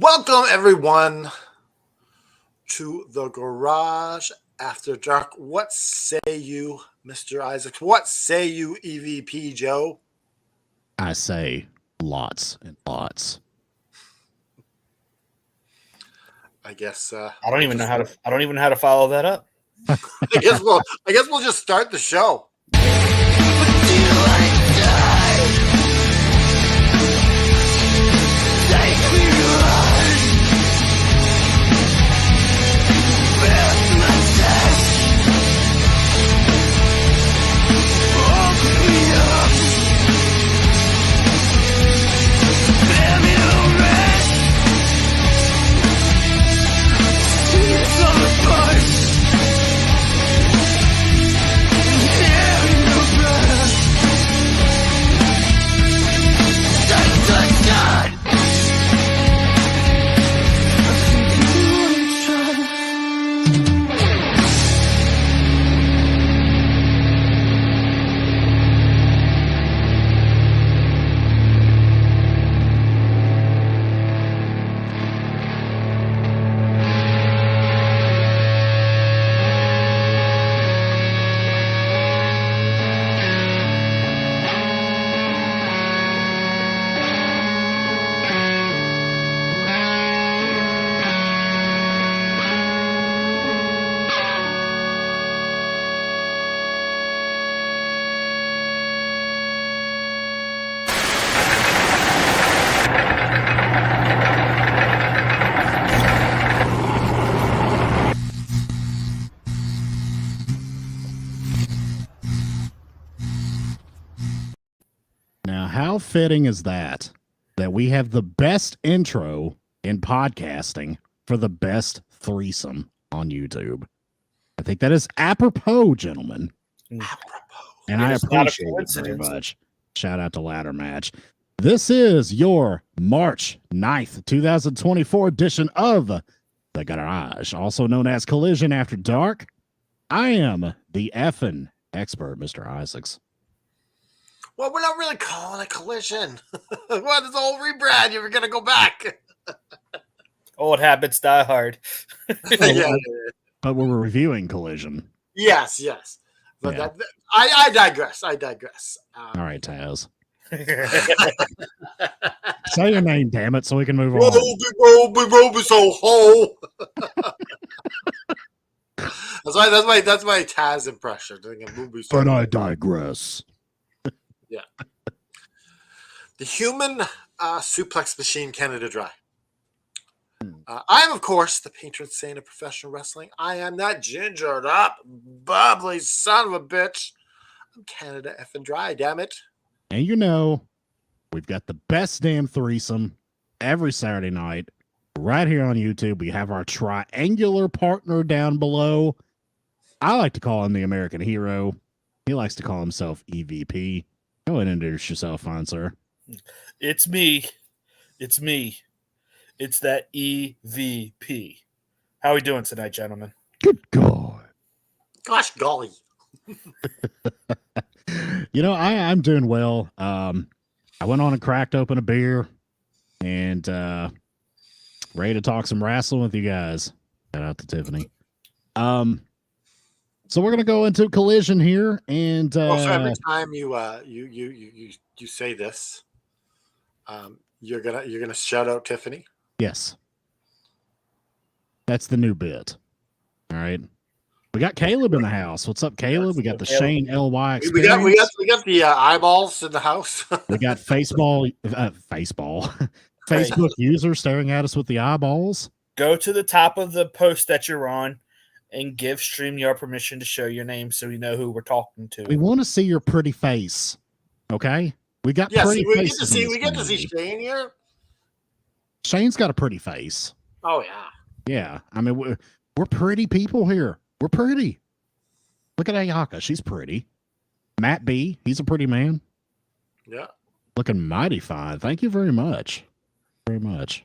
Welcome, everyone, to the Garage After Dark. What say you, Mr. Isaacs? What say you, EVP Joe? I say lots and lots. I guess I don't even know how to follow that up. I guess we'll just start the show. Now, how fitting is that we have the best intro in podcasting for the best threesome on YouTube? I think that is apropos, gentlemen. And I appreciate it very much. Shout out to Ladder Match. This is your March 9th, 2024 edition of The Garage, also known as Collision After Dark. I am the effing expert, Mr. Isaacs. Well, we're not really calling it Collision. What is the whole rebrand? You're going to go back. Old habits die hard. Yeah. But we're reviewing Collision. Yes. But Yeah. I digress. All right, Taz. Say your name, damn it, so we can move on. Roby, so ho. That's my Taz impression. But I digress. Yeah. The human suplex machine, Canada Dry. I am, of course, the patron saint of professional wrestling. I am that gingered up, bubbly son of a bitch. I'm Canada effing Dry, damn it. And you know, we've got the best damn threesome every Saturday night right here on YouTube. We have our triangular partner down below. I like to call him the American hero. He likes to call himself EVP. Go ahead and introduce yourself, fine sir. It's me. It's that EVP. How are we doing tonight, gentlemen? Good God. Gosh golly. You know, I'm doing well. I went on and cracked open a beer and ready to talk some wrestling with you guys. Shout out to Tiffany. So we're gonna go into Collision here, and So every time you say this, you're gonna shout out Tiffany. Yes, that's the new bit. All right, we got Caleb in the house. What's up, Caleb? We got the Shane LY experience. We got the eyeballs in the house. We got Facebook user staring at us with the eyeballs. Go to the top of the post that you're on and give StreamYard permission to show your name so we know who we're talking to. We want to see your pretty face. Okay? We got pretty faces. We get to see Shane here. Shane's got a pretty face. Oh yeah. Yeah. I mean, we're pretty people here. We're pretty. Look at Ayaka. She's pretty. Matt B, he's a pretty man. Yeah. Looking mighty fine. Thank you very much. Very much.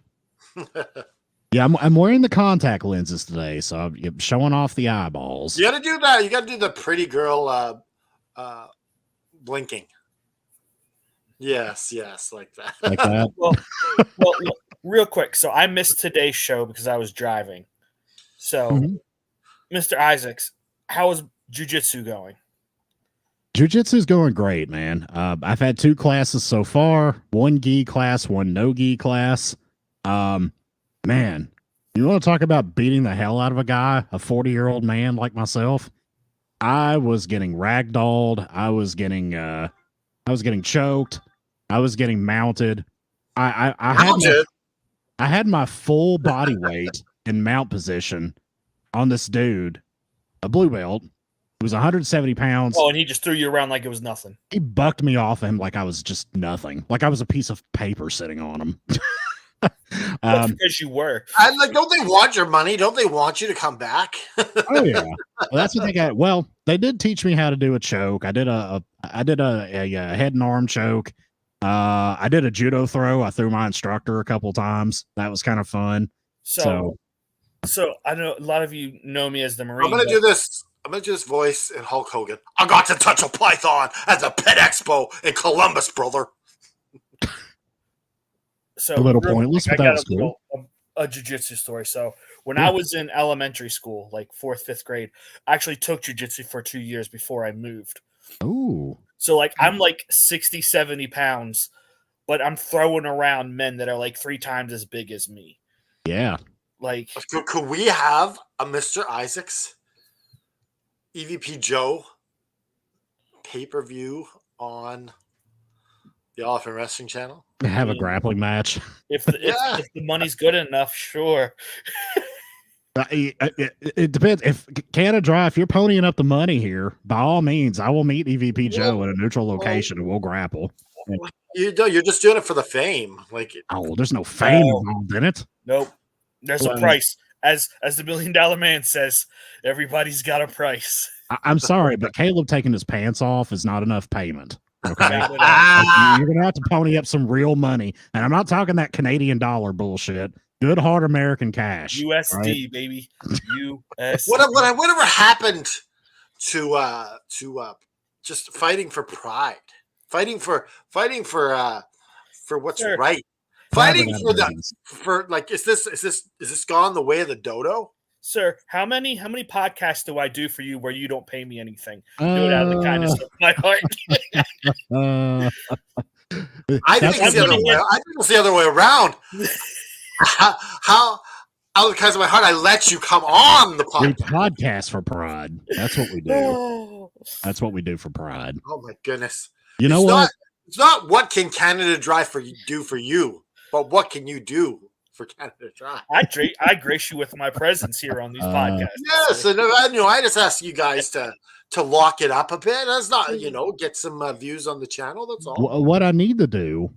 Yeah, I'm wearing the contact lenses today, so I'm showing off the eyeballs. You got to do that. You got to do the pretty girl blinking. Yes, like that. Like that. Well, real quick. So I missed today's show because I was driving. So, Mhm. Mr. Isaacs, how is jiu-jitsu going? Jiu-jitsu's going great, man. I've had 2 classes so far, 1 gi class, 1 no gi class. Man, you want to talk about beating the hell out of a guy, a 40-year-old man like myself? I was getting ragdolled. I was getting choked. I was getting mounted. Mounted. I had my full body weight in mount position on this dude, a blue belt. He was 170 pounds. Oh, and he just threw you around like it was nothing. He bucked me off him like I was just nothing, like I was a piece of paper sitting on him. That's because you were. And like, don't they want your money? Don't they want you to come back? Oh yeah, well, that's what they got. Well, they did teach me how to do a choke. I did a head and arm choke. I did a judo throw. I threw my instructor a couple times. That was kind of fun. So I know a lot of you know me as the Marine. I'm gonna do this. I'm gonna do this voice in Hulk Hogan. I got to touch a python at the Pet Expo in Columbus, brother. So A little real pointless, quick, but I that got was cool. a jiu-jitsu story. So when Yeah. I was in elementary school, like 4th, 5th grade, I actually took jiu-jitsu for 2 years before I moved. Ooh, So like I'm like 60, 70 pounds, but I'm throwing around men that are like 3 times as big as me. yeah. Like, Could we have a Mr. Isaacs EVP Joe pay-per-view on the Elephant Wrestling Channel? Have a mean, grappling match. if Yeah. the money's good enough, sure. It depends. If Canada Dry, if you're ponying up the money here, by all means, I will meet EVP Joe at a neutral location and we'll grapple. You're just doing it for the fame. Like, Oh, there's no fame No. involved in it. Nope. There's a Well, price. As the $1 Million Man says, everybody's got a price. I'm sorry, but Caleb taking his pants off is not enough payment. Okay. Not at all. ah, You're gonna have to pony up some real money, and I'm not talking that Canadian dollar bullshit. Good hard American cash. USD, right? baby. USD. whatever happened to just fighting for pride, fighting for what's Sure. right, Private fighting for the Americans. for like is this gone the way of the dodo? Sir, how many podcasts do I do for you where you don't pay me anything? Do it out of the kindness of my heart. Uh, I that's think it's the I'm other gonna way. I think it's the other way around. How out of the kindness of my heart, I let you come on the we podcast. podcast for pride. That's what we do. That's what we do for pride. Oh my goodness! You know It's what? not. It's not what can Canada Dry do for you, but what can you do for Canada Dry? I grace you with my presence here on these podcasts. Yes, and I just ask you guys to lock it up a bit. That's not get some views on the channel. That's all. What I need to do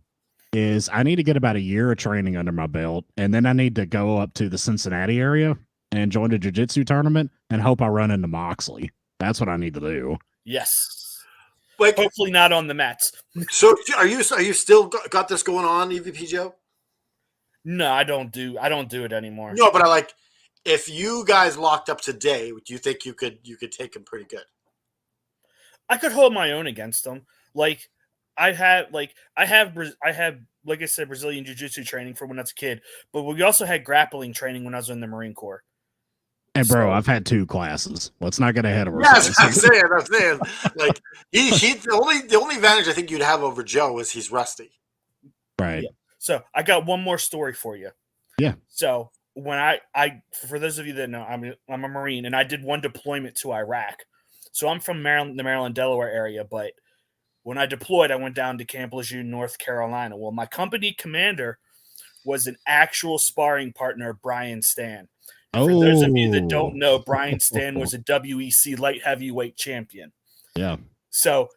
is I need to get about a year of training under my belt, and then I need to go up to the Cincinnati area and join a jiu-jitsu tournament and hope I run into Moxley. That's what I need to do. Yes. Like, Hopefully not on the mats. so are you still got this going on, EVP Joe? No, I don't do it anymore. No, but I like if you guys locked up today, do you think you could take him pretty good? I could hold my own against them. Like I have like I said Brazilian jiu-jitsu training from when I was a kid, but we also had grappling training when I was in the Marine Corps. And bro, So- I've had 2 classes. Let's not get ahead of Yes, ourselves. I'm saying. Like he the only advantage I think you'd have over Joe is he's rusty. Right. Yeah. So I got one more story for you. Yeah. So when I for those of you that know, I'm a Marine and I did one deployment to Iraq. So I'm from Maryland, the Maryland, Delaware area, but when I deployed, I went down to Camp Lejeune, North Carolina. Well, my company commander was an actual sparring partner of Brian Stan. And for those of you that don't know, Brian Stan was a WEC light heavyweight champion. Yeah. So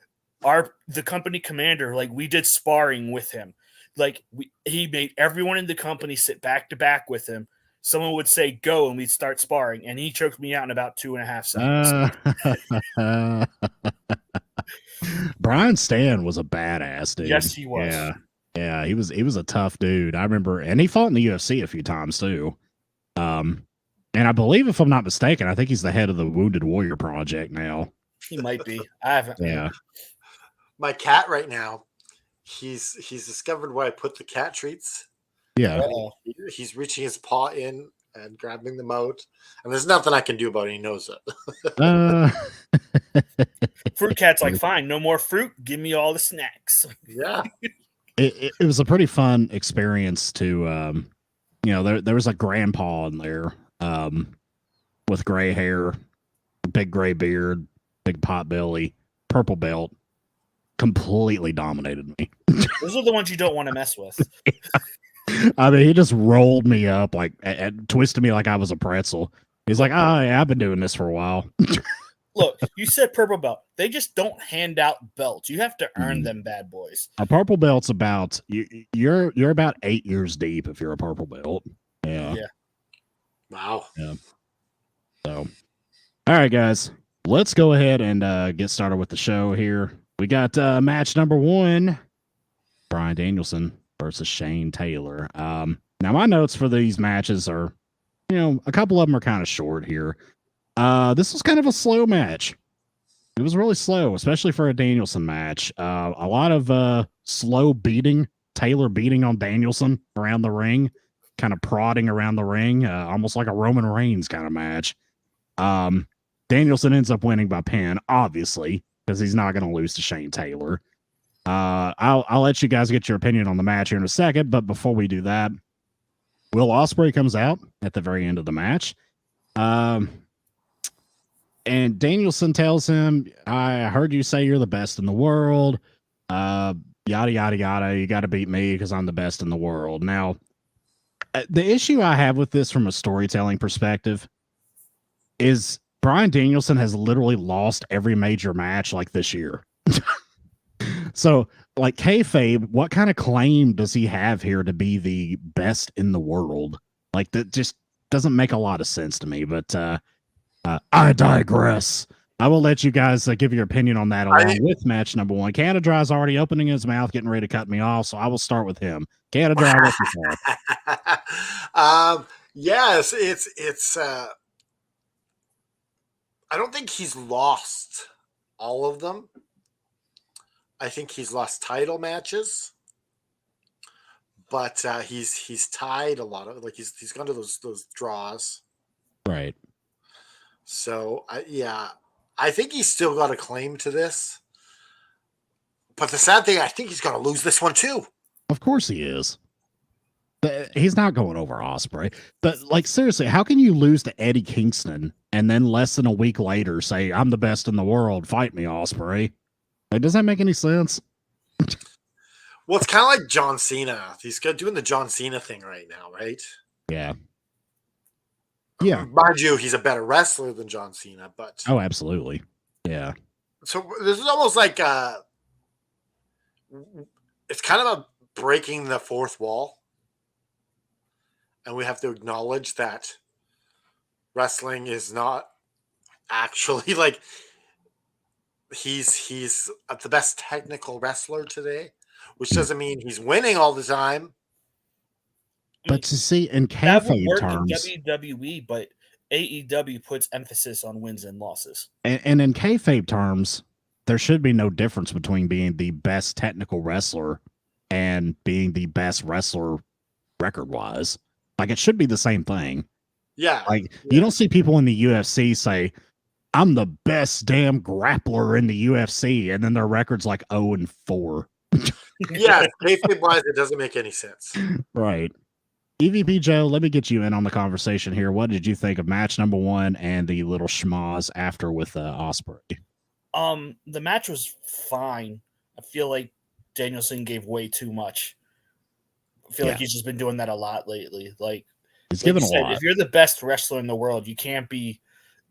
the company commander, like we did sparring with him. Like he made everyone in the company sit back to back with him. Someone would say go and we'd start sparring, and he choked me out in about 2.5 seconds. Brian Stan was a badass dude. Yes, he was. Yeah, he was a tough dude. I remember, and he fought in the UFC a few times too. And I believe, if I'm not mistaken, I think he's the head of the Wounded Warrior Project now. He might be. I haven't. Yeah. My cat right now, he's discovered where I put the cat treats. Yeah. Uh-oh. He's reaching his paw in and grabbing them out, and there's nothing I can do about it. He knows it. Uh, Fruit Cat's like, fine, no more fruit. Give me all the snacks. Yeah. it was a pretty fun experience to, there was a grandpa in there with gray hair, big gray beard, big pot belly, purple belt, completely dominated me. Those are the ones you don't want to mess with. I mean, he just rolled me up like and twisted me like I was a pretzel. He's like, "Oh yeah, I've been doing this for a while." Look, you said purple belt. They just don't hand out belts. You have to earn them, bad boys. A purple belt's about you're about 8 years deep if you're a purple belt. Yeah. Wow. Yeah. So, all right, guys, let's go ahead and get started with the show here. We got match number 1, Bryan Danielson versus Shane Taylor. Now my notes for these matches are, a couple of them are kind of short here. This was kind of a slow match. It was really slow, especially for a Danielson match. A lot of slow beating, Taylor beating on Danielson around the ring, kind of prodding around the ring, almost like a Roman Reigns kind of match. Danielson ends up winning by pin, obviously, because he's not going to lose to Shane Taylor. I'll let you guys get your opinion on the match here in a second, but before we do that, Will Ospreay comes out at the very end of the match. And Danielson tells him, I heard you say you're the best in the world. Yada, yada, yada. You got to beat me because I'm the best in the world. Now, the issue I have with this from a storytelling perspective is Bryan Danielson has literally lost every major match like this year. So, like kayfabe, what kind of claim does he have here to be the best in the world? Like that just doesn't make a lot of sense to me. But I digress. I will let you guys give your opinion on that along with match number 1. Canada Dry's already opening his mouth, getting ready to cut me off, so I will start with him. Canada Dry, what's your thought? Yes, it's. I don't think he's lost all of them. I think he's lost title matches, but he's tied a lot of he's gone to those draws. Right. So I think he's still got a claim to this. But the sad thing, I think he's going to lose this one too. Of course he is. He's not going over Ospreay. But like seriously, how can you lose to Eddie Kingston and then less than a week later say I'm the best in the world? Fight me, Ospreay. Like, does that make any sense? Well, it's kind of like John Cena. He's doing the John Cena thing right now, right? Yeah. Yeah. Mind you, he's a better wrestler than John Cena, but oh, absolutely. Yeah. So this is almost like it's kind of a breaking the fourth wall, and we have to acknowledge that wrestling is not actually like he's the best technical wrestler today, which doesn't mean he's winning all the time. But to see in That would kayfabe work terms, in WWE, but AEW puts emphasis on wins and losses. and in kayfabe terms, there should be no difference between being the best technical wrestler and being the best wrestler record-wise. Like, it should be the same thing. Yeah. Like, you don't see people in the UFC say, I'm the best damn grappler in the UFC, and then their record's like 0-4. Yeah, kayfabe-wise, it doesn't make any sense. Right. EVP Joe, let me get you in on the conversation here. What did you think of match number 1 and the little schmoz after with Ospreay? The match was fine. I feel like Danielson gave way too much. I feel like he's just been doing that a lot lately. Like he's given a said, lot. If you're the best wrestler in the world, you can't be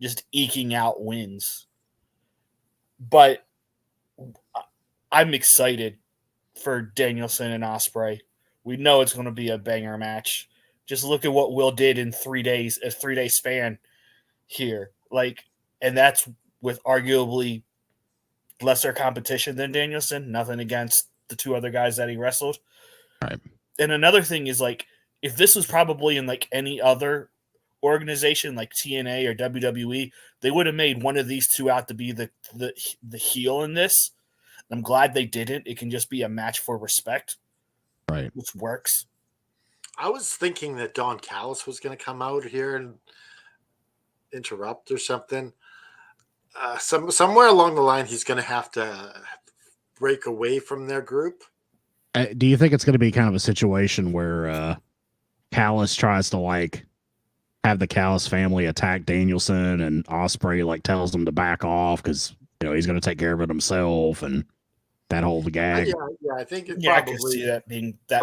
just eking out wins. But I'm excited for Danielson and Ospreay. We know it's going to be a banger match. Just look at what Will did in 3 days, a 3-day span here. And that's with arguably lesser competition than Danielson. Nothing against the 2 other guys that he wrestled. Right. And another thing is if this was probably in any other organization like TNA or WWE, they would have made one of these 2 out to be the heel in this. I'm glad they didn't. It can just be a match for respect. Right. Which works. I was thinking that Don Callis was going to come out here and interrupt or something. Somewhere along the line, he's going to have to break away from their group. Do you think it's going to be kind of a situation where Callis tries to like have the Callis family attack Danielson, and Ospreay like tells them to back off because he's going to take care of it himself, and that whole gag? Yeah, I think it Yeah, I probably. could see that being that.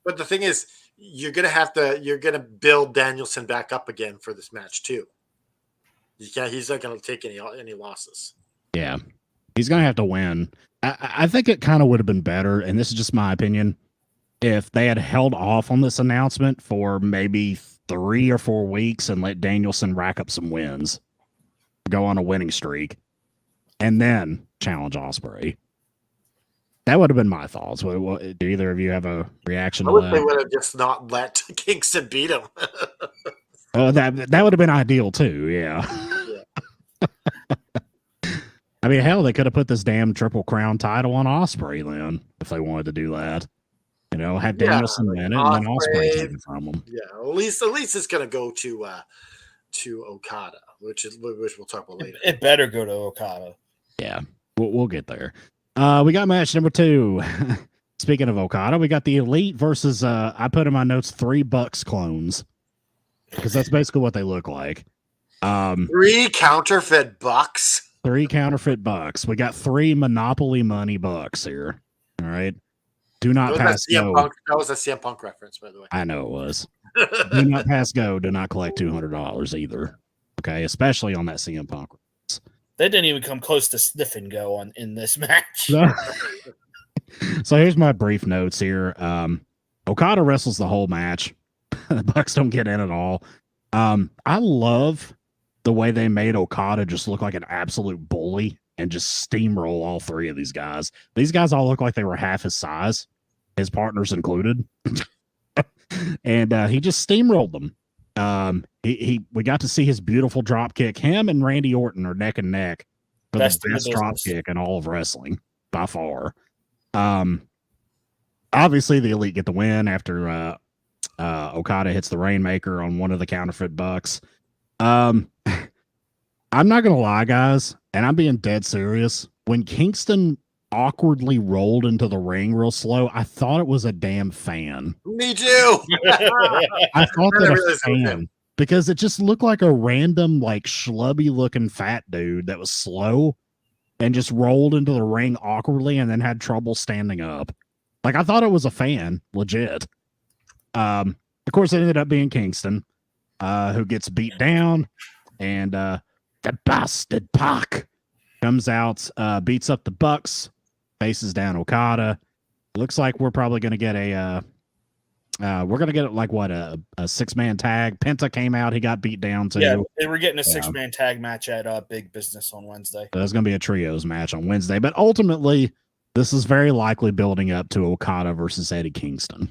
But the thing is, you're going to build Danielson back up again for this match too. He's not going to take any losses. Yeah, he's going to have to win. I think it kind of would have been better, and this is just my opinion, if they had held off on this announcement for maybe 3 or 4 weeks and let Danielson rack up some wins, go on a winning streak, and then challenge Ospreay. That would have been my thoughts. Do either of you have a reaction to that? They would have just not let Kingston beat him. Oh, that would have been ideal too. Yeah. I mean, hell, they could have put this damn Triple Crown title on Ospreay then, if they wanted to do that. Have Danielson win it, and then Ospreay take it from him. Yeah, at least it's going to go to Okada, which we'll talk about later. It better go to Okada. Yeah, we'll get there. We got match number 2. Speaking of Okada, we got the Elite versus I put in my notes 3 Bucks clones, because that's basically what they look like. 3 counterfeit Bucks. 3 counterfeit Bucks. We got 3 Monopoly money Bucks here. All right. Do not pass go. That was a CM Punk reference, by the way. I know it was. Do not pass go. Do not collect $200 either. Okay, especially on that CM Punk reference. They didn't even come close to sniff and go in this match. So here's my brief notes here. Okada wrestles the whole match. The Bucks don't get in at all. I love the way they made Okada just look like an absolute bully and just steamroll all 3 of these guys. These guys all look like they were half his size, his partners included. And he just steamrolled them. We got to see his beautiful drop kick. Him and Randy Orton are neck and neck for the best drop kick in all of wrestling by far. Obviously the Elite get the win after Okada hits the Rainmaker on one of the counterfeit Bucks. I'm not gonna lie, guys, and I'm being dead serious. When Kingston awkwardly rolled into the ring real slow, I thought it was a damn fan. Me too. I thought that a fan, because it just looked like a random, like, schlubby looking fat dude that was slow and just rolled into the ring awkwardly and then had trouble standing up. Like, I thought it was a fan, legit. Of course, it ended up being Kingston, who gets beat down, and the bastard Pac comes out, beats up the Bucks, faces down Okada. Looks like we're probably going to get a 6-man tag. Penta came out, he got beat down too. Yeah, they were getting a 6-man tag match at Big Business on Wednesday. There's going to be a trios match on Wednesday, but ultimately, this is very likely building up to Okada versus Eddie Kingston.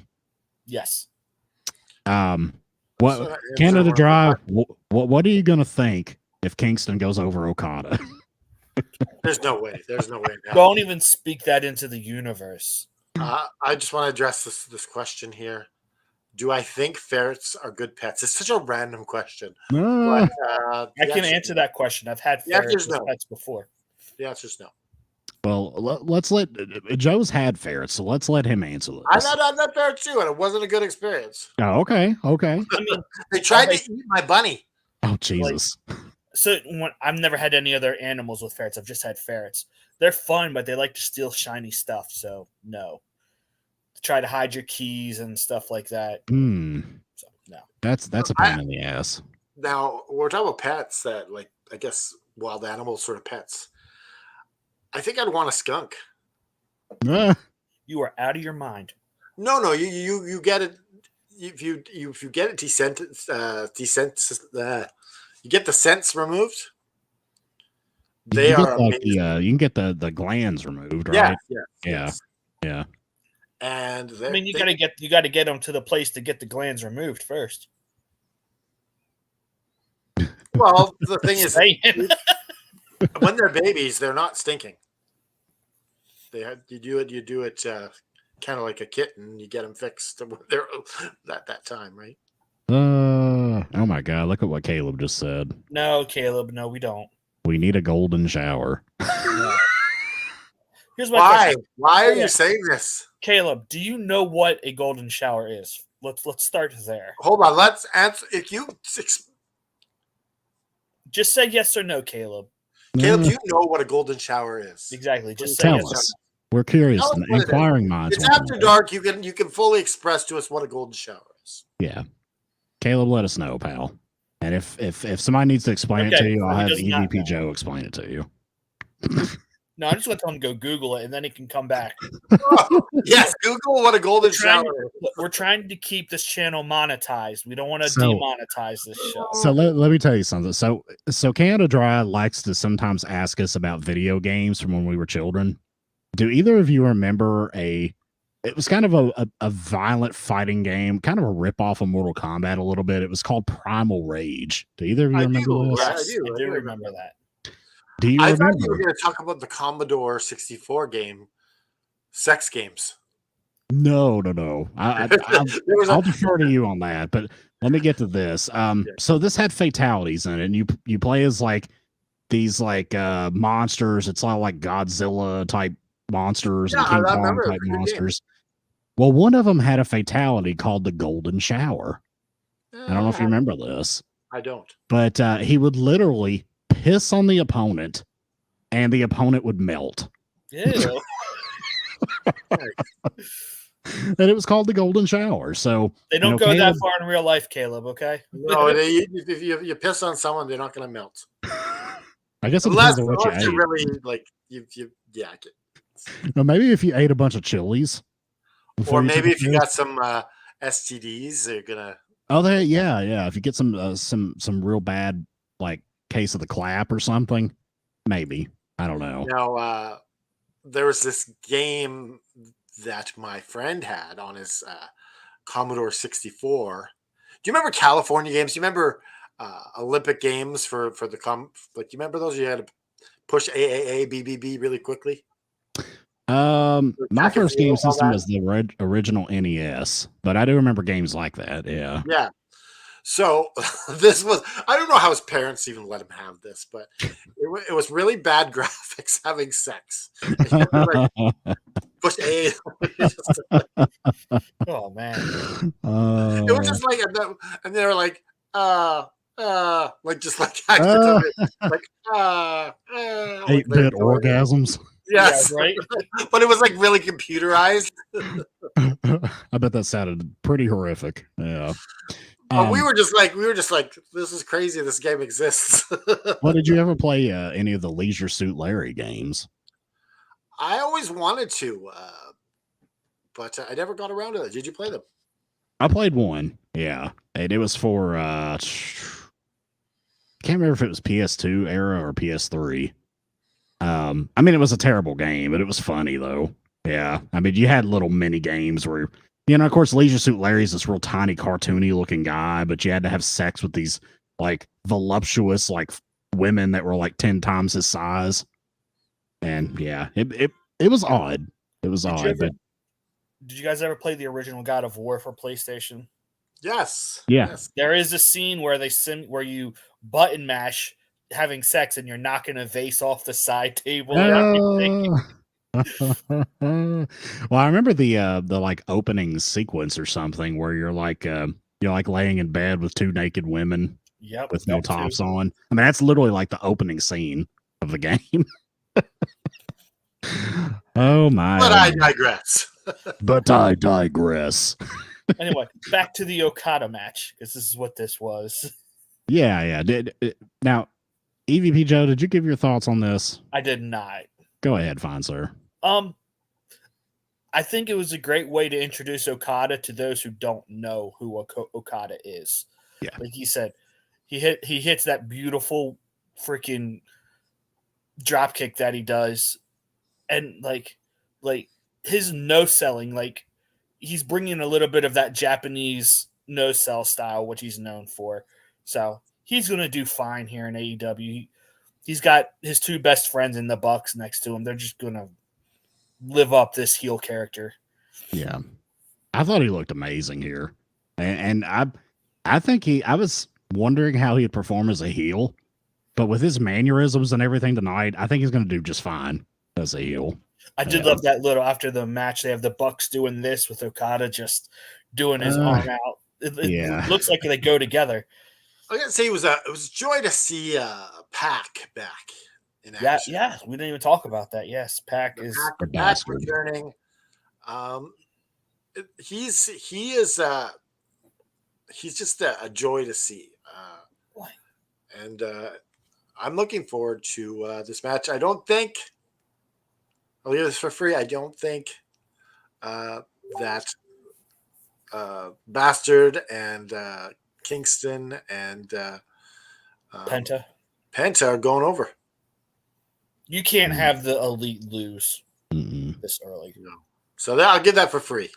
Yes. Canada Drive? What are you going to think if Kingston goes over Okada? There's no way. Don't even speak that into the universe. I just want to address this question here. Do I think ferrets are good pets? It's such a random question. But, I can answer that question. I've had ferrets as pets before. The answer's no. Well, let's let Joe's had ferrets, so let's let him answer this. I've had that ferret too, and it wasn't a good experience. Oh, okay. I mean, they tried to eat my bunny. Oh, Jesus. I've never had any other animals with ferrets. I've just had ferrets. They're fun, but they like to steal shiny stuff. So no, try to hide your keys and stuff like that. So no, that's a pain in the ass. Now we're talking about pets that, like, I guess wild animals, sort of pets. I think I'd want a skunk. You are out of your mind. No, you get it. If you get it you get the scents removed. They are you can get the glands removed, right? Yeah. And you got to get them to the place to get the glands removed first. Well, the thing is, when they're babies, they're not stinking. You do it kind of like a kitten. You get them fixed when they're at that time, right? Oh my God! Look at what Caleb just said. No, Caleb. No, we don't. We need a golden shower. No. Here's my Why? question. Why are Yeah. you saying this? Caleb, do you know what a golden shower is? Let's start there. Hold on. Let's answer. If you, Just say yes or no, Caleb. Caleb, do you know what a golden shower is? Exactly. Just say Tell yes or us. We're curious. Tell us what it is. Inquiring minds. It's want to after know. dark. You can fully express to us what a golden shower is. Yeah, Caleb, let us know, pal. And if somebody needs to explain it Okay, to you, I'll he have does not EVP know. Joe explain it to you. No, I'm just going to tell him to go Google it, and then he can come back. Yes, Google what a golden shower is. We're trying to keep this channel monetized. We don't want to So- demonetize this show. So let me tell you something. So Canada Dry likes to sometimes ask us about video games from when we were children. Do either of you remember it was kind of a violent fighting game, kind of a ripoff of Mortal Kombat a little bit. It was called Primal Rage. Do either of you remember this? right? Yes, I I do do remember remember that. Do you I remember? thought you were going to talk about the Commodore 64 game, Sex Games. No. There was I'll a, defer to you on that, but let me get to this. So this had fatalities in it, and you play as like these monsters. It's all like Godzilla type monsters and Yeah, King I Kong remember it. type Pretty good game. monsters. Well, one of them had a fatality called the Golden Shower. I don't know if you remember this, I don't. but he would literally piss on the opponent, and the opponent would melt. Ew. And it was called the Golden Shower. So They don't go Caleb, that far in real life, Caleb, okay? No, if you piss on someone, they're not going to melt. I guess it Unless, depends on what you unless you ate. really like yeah. No, maybe if you ate a bunch of chilies. before Or you took maybe a if you piss. got some STDs, they're gonna. Oh, yeah. If you get some real bad like case of the clap or something, maybe. I don't know. Now, there was this game that my friend had on his Commodore 64. Do you remember California games? Do you remember Olympic games for the like? You remember those? You had to push AAA, BBB really quickly. My Track and first game field, all system that? was the original NES, but I do remember games like that. Yeah. Yeah. So this was, I don't know how his parents even let him have this, but it was really bad graphics having sex. Like, push A. Oh, man. It was just like, and they were like, like just like accidentally, like, like 8-bit orgasms. Yes, Yeah, right? but it was like really computerized. I bet that sounded pretty horrific. Yeah. We were just like, this is crazy. This game exists. Well, did you ever play any of the Leisure Suit Larry games? I always wanted to, but I never got around to it. Did you play them? I played one. Yeah. And it was for can't remember if it was PS2 era or PS3. I mean, it was a terrible game, but it was funny though. Yeah. I mean, you had little mini games where, of course, Leisure Suit Larry's this real tiny, cartoony looking guy, but you had to have sex with these like voluptuous, like women that were like 10 times his size. And yeah, it was odd. It was odd. But Did you guys ever play the original God of War for PlayStation? Yes. Yeah. Yes. There is a scene where where you button mash having sex and you're knocking a vase off the side table. And everything. Well, I remember the like opening sequence or something where you're like laying in bed with two naked women Yep, with no that too. tops on. I mean, that's literally like the opening scene of the game. Oh my! But I digress. But I digress. Anyway, back to the Okada match because this is what this was. Yeah. Now, EVP Joe, did you give your thoughts on this? I did not. Go ahead, fine sir. I think it was a great way to introduce Okada to those who don't know who Okada is. Yeah. Like he said, he hits that beautiful freaking drop kick that he does, and like his no selling, like he's bringing a little bit of that Japanese no sell style, which he's known for. So he's gonna do fine here in AEW. He's got his two best friends in the Bucks next to him. They're just gonna live up this heel character. Yeah. I thought he looked amazing here. And I think I was wondering how he'd perform as a heel, but with his mannerisms and everything tonight, I think he's going to do just fine as a heel. I did love that little after the match. They have the Bucks doing this with Okada just doing his arm out. It looks like they go together. I gotta say, it was a joy to see Pac back in action. Yeah, we didn't even talk about that. Yes, Pac is Pac returning. He's just a joy to see, and I'm looking forward to this match. I don't think I'll leave this for free. I don't think that Bastard and Kingston and Penta. Penta are going over. You can't have the Elite lose this early. No. So I'll give that for free.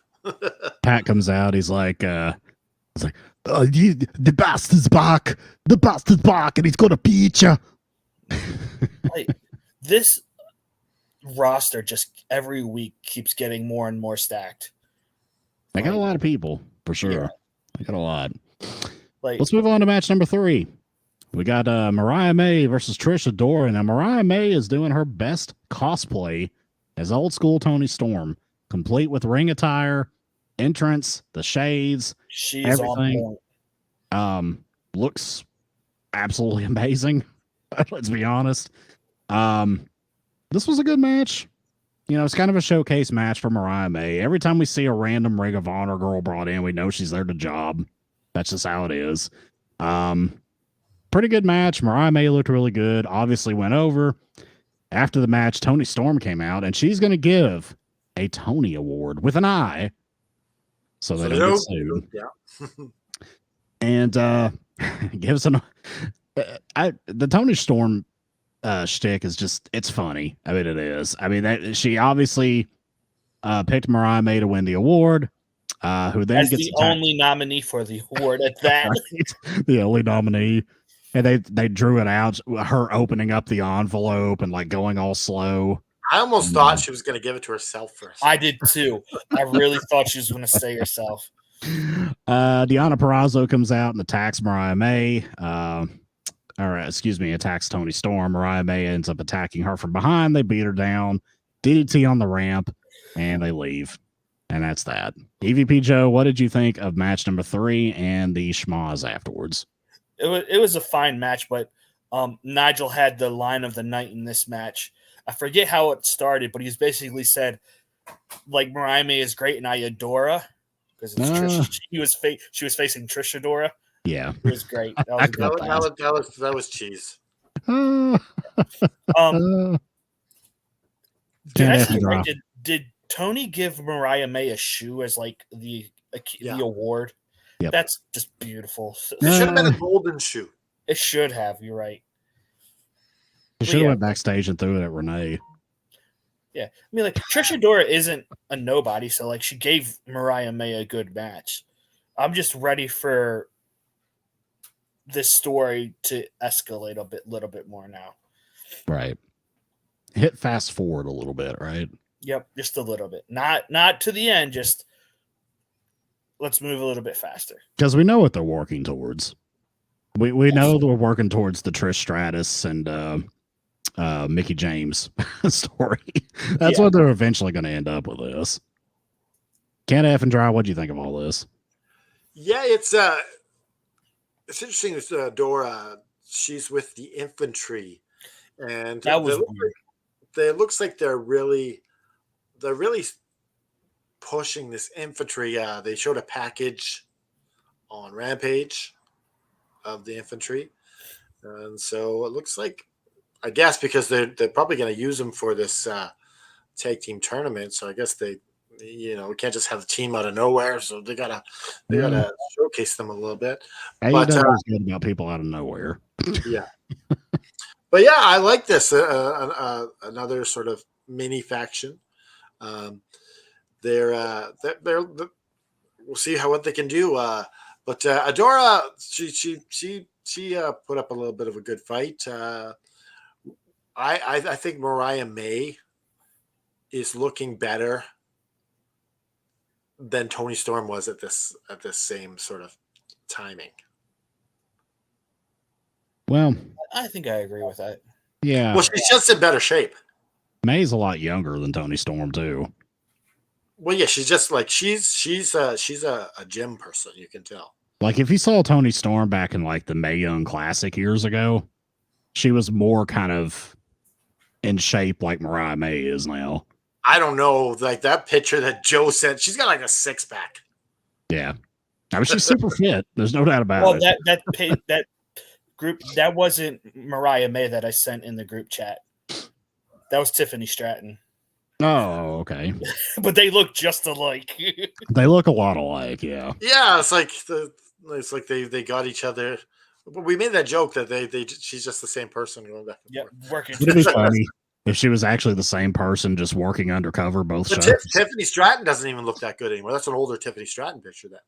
Pat comes out. He's like, the bastard's back. The bastard's back, and he's gonna beat you. Like, this roster just every week keeps getting more and more stacked. They got a lot of people for sure. Yeah. They got a lot. Like, let's move on to match number 3. We got Mariah May versus Trish Adora. Now Mariah May is doing her best cosplay as old school Toni Storm, complete with ring attire, entrance, the shades, she's everything. On point. Looks absolutely amazing. Let's be honest. This was a good match. You know, it's kind of a showcase match for Mariah May. Every time we see a random Ring of Honor girl brought in, we know she's there to job. That's just how it is. Pretty good match. Mariah May looked really good. Obviously went over. After the match, Toni Storm came out, and she's going to give a Tony Award with an I, so they don't get sued. Yeah. And gives an the Toni Storm shtick is just, it's funny. I mean, it is. I mean, she obviously picked Mariah May to win the award. Who then as gets the only nominee for the award at that. Right? The only nominee. And they drew it out, her opening up the envelope and like going all slow. I almost thought she was going to give it to herself first. I did too. I really thought she was going to say herself. Deonna Purrazzo comes out and attacks Mariah May. Attacks Toni Storm. Mariah May ends up attacking her from behind. They beat her down. DDT on the ramp, and they leave. And that's that. EVP Joe, what did you think of match number 3 and the schmoz afterwards? It was a fine match, but Nigel had the line of the night in this match. I forget how it started, but he's basically said, like, Mariah May is great and I adore her because it's Trish. She was facing Trish Adora. Yeah, it was great. That was cheese. Did Tony give Mariah May a shoe as like the award? Yep. That's just beautiful. It should have been a golden shoe. It should have. You're right. He should have went backstage and threw it at Renee. Yeah, I mean, like, Trish Adora isn't a nobody, so like she gave Mariah May a good match. I'm just ready for this story to escalate a little bit more now. Right. Hit fast forward a little bit, right? Yep, just a little bit. Not to the end, just let's move a little bit faster. Because we know what they're working towards. We know that we're working towards the Trish Stratus and Mickey James story. That's what they're eventually going to end up with this. Can't F and Dry, what do you think of all this? Yeah, it's interesting. This Dora, she's with the infantry, and that was it looks like they're really pushing this infantry. They showed a package on Rampage of the infantry, and so it looks like, I guess, because they're probably going to use them for this tag team tournament. So I guess we can't just have a team out of nowhere. So they gotta showcase them a little bit. But is good about people out of nowhere. Yeah, but yeah, I like this. Another sort of mini faction. They're we'll see what they can do. But Adora, she put up a little bit of a good fight. I think Mariah May is looking better than Tony Storm was at this same sort of timing. Well, I think I agree with that. yeah. Well, she's just in better shape. May's a lot younger than Tony Storm too. Well, yeah, she's just like she's a gym person. You can tell. Like if you saw Tony Storm back in like the Mae Young Classic years ago, she was more kind of in shape like Mariah May is now. I don't know, like that picture that Joe sent. She's got like a 6-pack. Yeah, I mean she's super fit. There's no doubt about it. That group, that wasn't Mariah May that I sent in the group chat. That was Tiffany Stratton. Oh, okay. But they look just alike. They look a lot alike. Yeah. Yeah, it's like they got each other. We made that joke that she's just the same person going back and forth. Working. Would it be funny if she was actually the same person just working undercover both But shows? Tiffany Stratton doesn't even look that good anymore. That's an older Tiffany Stratton picture. That.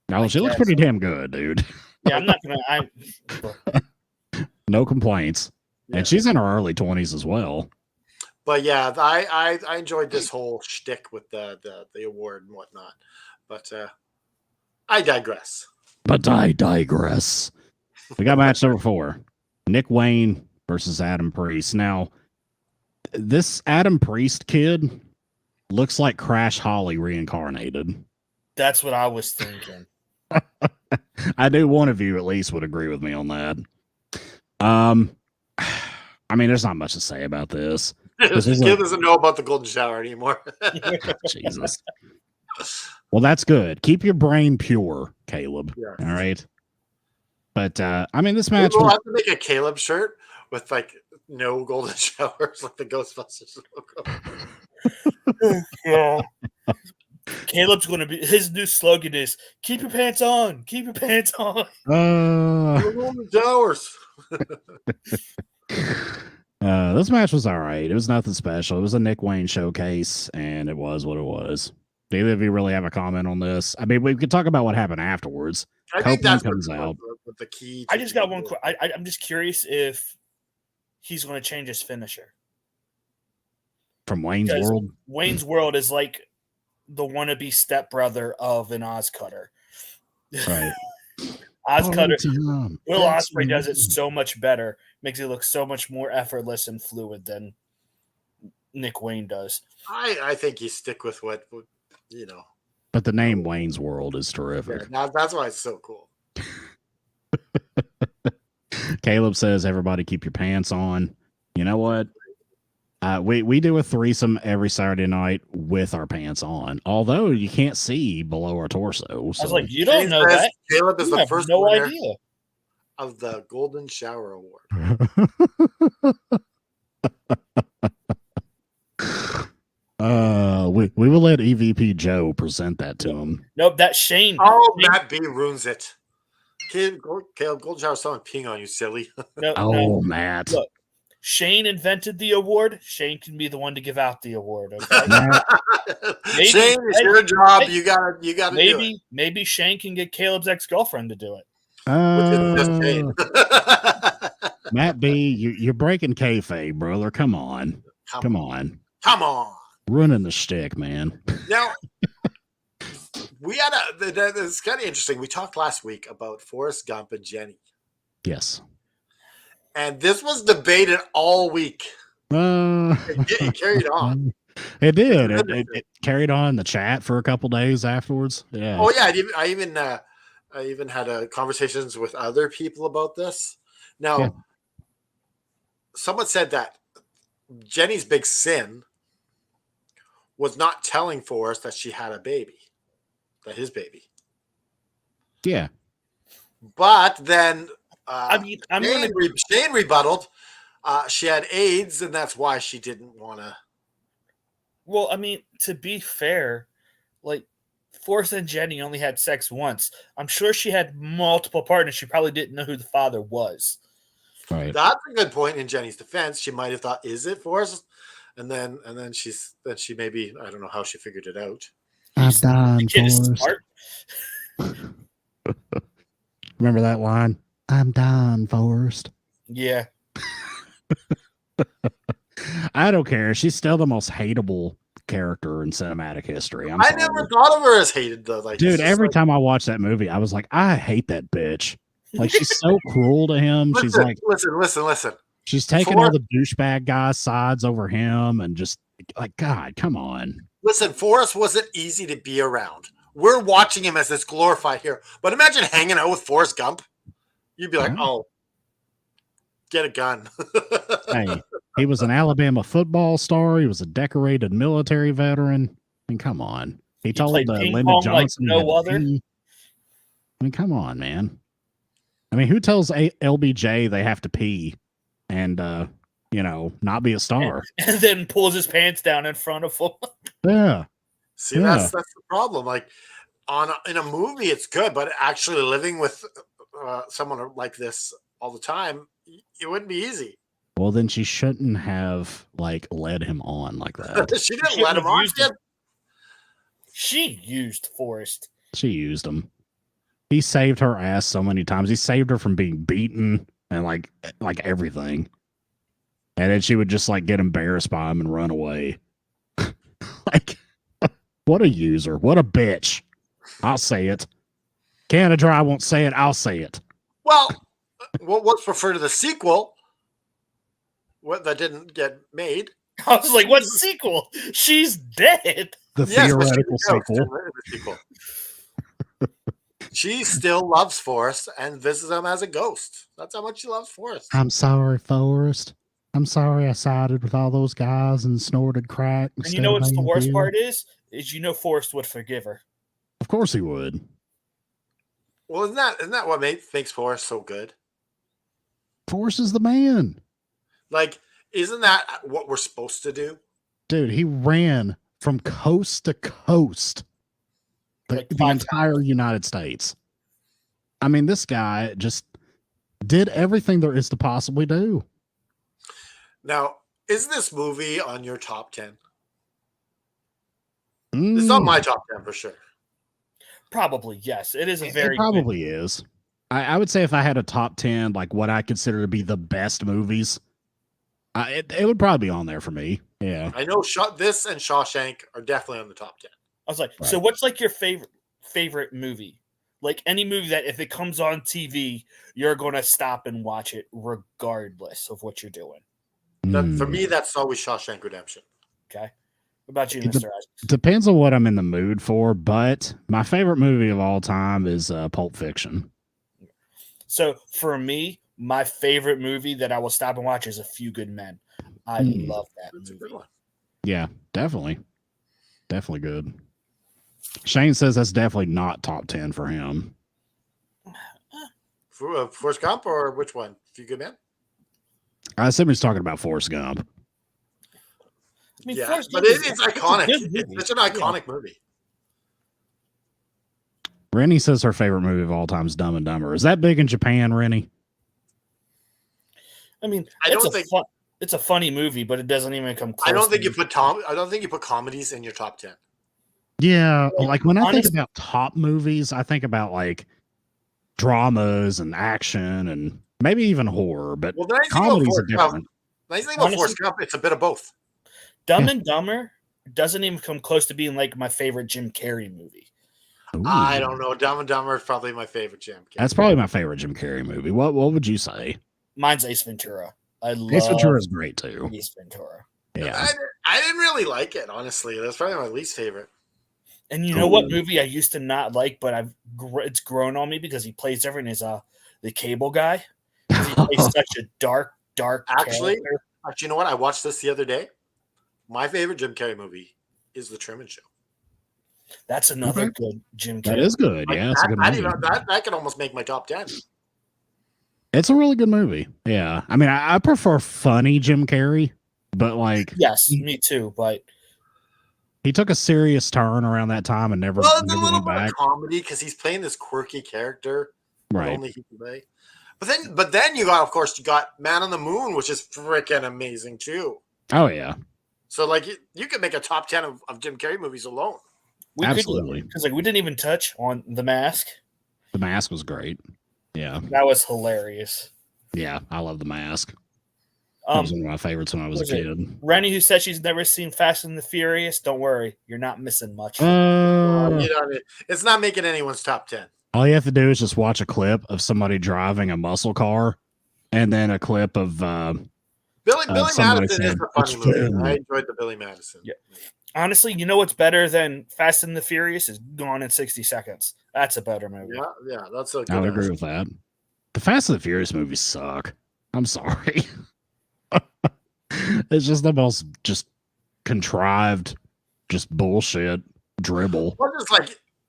No, she looks pretty damn good, dude. Yeah, I'm not gonna. No complaints, Yeah. and she's in her early 20s as well. But yeah, I enjoyed this whole shtick with the award and whatnot. But I digress. But I digress. We got match number 4. Nick Wayne versus Adam Priest. Now, this Adam Priest kid looks like Crash Holly reincarnated. That's what I was thinking. I knew one of you at least would agree with me on that. I mean, there's not much to say about this. This kid doesn't know about the golden shower anymore. Jesus. Well, that's good. Keep your brain pure, Caleb. Yes. All right. But I mean, this match. We'll have to make a Caleb shirt with like no golden showers, like the Ghostbusters logo. Yeah. Caleb's going to be, his new slogan is "Keep your pants on, keep your pants on." No golden showers. This match was all right. It was nothing special. It was a Nick Wayne showcase, and it was what it was. Do either of you really have a comment on this? I mean, we could talk about what happened afterwards. I think that's comes out. With the key. I just got one. I'm just curious if he's going to change his finisher. From Wayne's Because World? Wayne's World is like the wannabe stepbrother of an Oz Cutter. Right. Oz Cutter. Tom, Will that's Ospreay does it me. so much better, makes it look so much more effortless and fluid than Nick Wayne does. I think you stick with what you know. But the name Wayne's World is terrific. Yeah, that's why it's so cool. Caleb says, everybody keep your pants on. You know what? We do a threesome every Saturday night with our pants on, although you can't see below our torso. So. I was like, you don't know Says that. Caleb is You the have first no winner idea. of the Golden Shower Award. We will let EVP Joe present that to him. Nope, that's Shane. Oh, Matt B ruins it. Caleb, Golden Shower, someone peeing on you, silly. No, Matt. Look, Shane invented the award. Shane can be the one to give out the award. Okay? Maybe, Shane, it's your job. You gotta do it. Maybe Shane can get Caleb's ex-girlfriend to do it. Which is just Shane. Matt B, you're breaking kayfabe, brother. Come on. Come on. Running the shtick, man. Now, we had it's kind of interesting. We talked last week about Forrest Gump and Jenny. Yes. And this was debated all week. It carried on. It did. It carried on in the chat for a couple days afterwards. Yeah. Oh yeah. I even had conversations with other people about this. Now, someone said that Jenny's big sin was not telling Forrest that she had a baby, that his baby. Yeah. But then, Shane rebutted. She had AIDS, and that's why she didn't want to. Well, I mean, to be fair, like Forrest and Jenny only had sex once. I'm sure she had multiple partners. She probably didn't know who the father was. Right. That's a good point in Jenny's defense. She might have thought, "Is it Forrest?" And then she maybe, I don't know how she figured it out. I'm done, The kid is Forrest. smart. Remember that line? I'm done, Forrest. Yeah. I don't care. She's still the most hateable character in cinematic history. I'm I sorry. never thought of her as hated though. Like, Dude, every time I watch that movie, I was like, I hate that bitch. Like, she's so cruel to him. She's like, listen. she's taking all the douchebag guys' sides over him, and just like, God, come on. Listen, Forrest wasn't easy to be around. We're watching him as this glorified hero, but imagine hanging out with Forrest Gump. You'd be like, oh, get a gun. Hey, he was an Alabama football star. He was a decorated military veteran. I mean, come on. He told Lyndon Johnson like no other. I mean, come on, man. I mean, who tells LBJ they have to pee and not be a star? And then pulls his pants down in front of him. Yeah. See, that's the problem. Like in a movie, it's good, but actually living with someone like this all the time, it wouldn't be easy. Well, then she shouldn't have led him on like that. She didn't let him on. She used Forrest. She used him. He saved her ass so many times. He saved her from being beaten and like everything. And then she would just get embarrassed by him and run away. What a user. What a bitch. I'll say it. Canada Dry won't say it. I'll say it. Well, what's preferred to the sequel? What that didn't get made. I was like, what sequel? She's dead. The theoretical sequel. She still loves Forrest and visits him as a ghost. That's how much she loves Forrest. I'm sorry, Forrest. I'm sorry I sided with all those guys and snorted crack. And you know what's the worst part is Forrest would forgive her. Of course he would. Well, isn't that what makes Forrest so good? Forrest is the man. Isn't that what we're supposed to do? Dude, he ran from coast to coast. The entire United States. I mean, this guy just did everything there is to possibly do. Now, is this movie on your top 10? It's on my top 10 for sure. Probably, yes. It is It probably is. I would say if I had a top 10, what I consider to be the best movies, it would probably be on there for me. Yeah. I know this and Shawshank are definitely on the top 10. I was like, right. So what's your favorite movie? Any movie that if it comes on TV, you're going to stop and watch it regardless of what you're doing. For me, that's always Shawshank Redemption. Okay. What about you, Mr. Isaac? Depends on what I'm in the mood for, but my favorite movie of all time is Pulp Fiction. So for me, my favorite movie that I will stop and watch is A Few Good Men. I love that movie. A good one. Yeah, definitely. Definitely good. Shane says that's definitely not top 10 for him. Forrest Gump or which one? A Few Good Men? I assume he's talking about Forrest Gump. I mean, yeah, but it's iconic. It's such an iconic movie. Rennie says her favorite movie of all time is Dumb and Dumber. Is that big in Japan, Rennie? I mean, it's a funny movie, but it doesn't even come close. I don't think you put comedies in your top 10. Yeah, when I think about top movies, I think about dramas and action and maybe even horror, but comedies are different. Nice thing about Forrest Gump, it's a bit of both. Dumb and Dumber doesn't even come close to being my favorite Jim Carrey movie. Ooh. I don't know. Dumb and Dumber is probably my favorite Jim Carrey. That's probably my favorite Jim Carrey movie. What would you say? Mine's Ace Ventura. Ace Ventura is great too. Ace Ventura. Yeah. I didn't really like it, honestly. That's probably my least favorite. And you know what movie I used to not like, but it's grown on me because he plays everything is the Cable Guy. He plays such a dark Actually, character. you know what? I watched this the other day. My favorite Jim Carrey movie is The Truman Show. That's another good Jim Carrey. That is good. Yeah, it's a good movie. That could almost make my top 10. It's a really good movie. Yeah. I mean, I prefer funny Jim Carrey, but yes, me too. But he took a serious turn around that time and never it's a little went bit back. of comedy because he's playing this quirky character. Right. Only he can play. But then you got Man on the Moon, which is freaking amazing too. Oh yeah. So you could make a top 10 of Jim Carrey movies alone. Absolutely. Because we didn't even touch on The Mask. The Mask was great. Yeah. That was hilarious. Yeah, I love The Mask. That was one of my favorites when I was a kid. Rennie, who said she's never seen Fast and the Furious, don't worry, you're not missing much. It's not making anyone's top 10. All you have to do is just watch a clip of somebody driving a muscle car, and then a clip of Billy Madison is a funny movie. family. I enjoyed the Billy Madison. Yeah. Honestly, you know what's better than Fast and the Furious is Gone in 60 Seconds. That's a better movie. Yeah, that's a good I would agree with that. The Fast and the Furious movies suck. I'm sorry. It's just the most just contrived, just bullshit dribble. What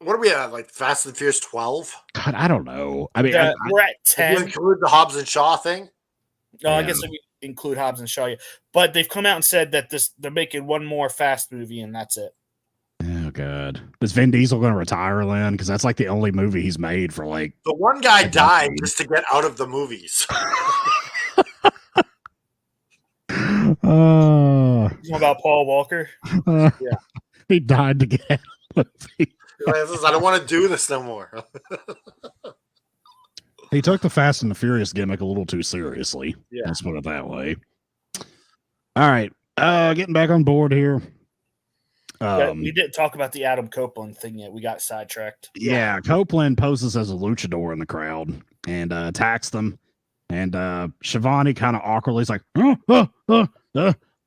are we at? Like Fast and the Furious 12? God, I don't know. I mean, we're at 10. If you include the Hobbs and Shaw thing? I guess we include Hobbs and Shaw. But they've come out and said that they're making one more Fast movie, and that's it. Oh God, is Vin Diesel going to retire then? Because that's like the only movie he's made for like. The one guy died just to get out of the movies. What about Paul Walker? He died to get out of the movie. I don't want to do this no more. He took the Fast and the Furious gimmick a little too seriously. Yeah. Let's put it that way. All right. Getting back on board here. We didn't talk about the Adam Copeland thing yet. We got sidetracked. Yeah, Copeland poses as a luchador in the crowd and attacks them. And Shivani kind of awkwardly is like,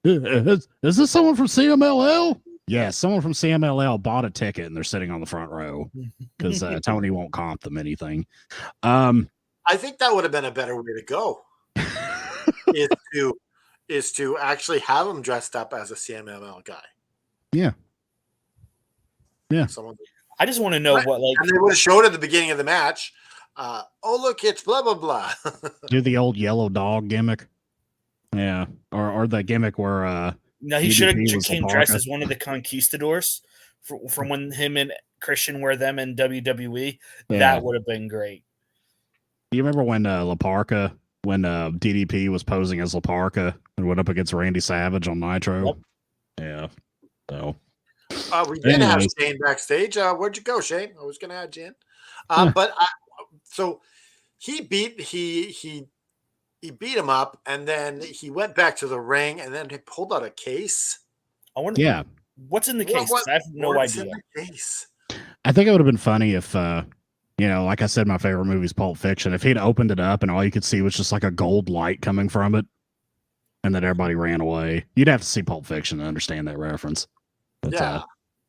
is this someone from CMLL? Yeah, someone from CMLL bought a ticket and they're sitting on the front row because Tony won't comp them anything. I think that would have been a better way to go. is to actually have him dressed up as a CMLL guy. Yeah. I just want to know what and they would have showed at the beginning of the match. Oh look, it's blah blah blah. Do the old yellow dog gimmick. Yeah, or the gimmick where no, he should have came dressed as one of the conquistadors from when him and Christian were them in WWE. Yeah. That would have been great. You remember when when DDP was posing as La Parka and went up against Randy Savage on Nitro? Yep. Yeah. So we did have Shane backstage. Where'd you go, Shane? I was going to add Jan. So he beat him up, and then he went back to the ring, and then he pulled out a case. I wonder, what's in the case? I have no idea. In the case? I think it would have been funny if, like I said, my favorite movie is Pulp Fiction. If he'd opened it up and all you could see was just like a gold light coming from it, and then everybody ran away. You'd have to see Pulp Fiction to understand that reference. But,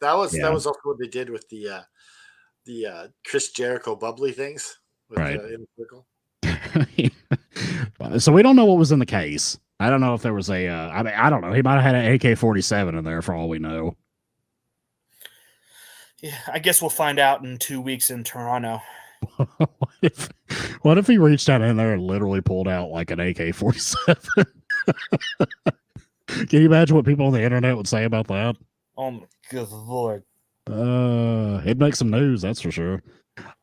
that was also what they did with the Chris Jericho bubbly things. With, right. In the So we don't know what was in the case. I don't know if there was I don't know. He might have had an AK-47 in there for all we know. Yeah, I guess we'll find out in 2 weeks in Toronto. What if he reached out in there and literally pulled out like an AK-47? Can you imagine what people on the internet would say about that? Oh my good Lord. It'd make some news, that's for sure.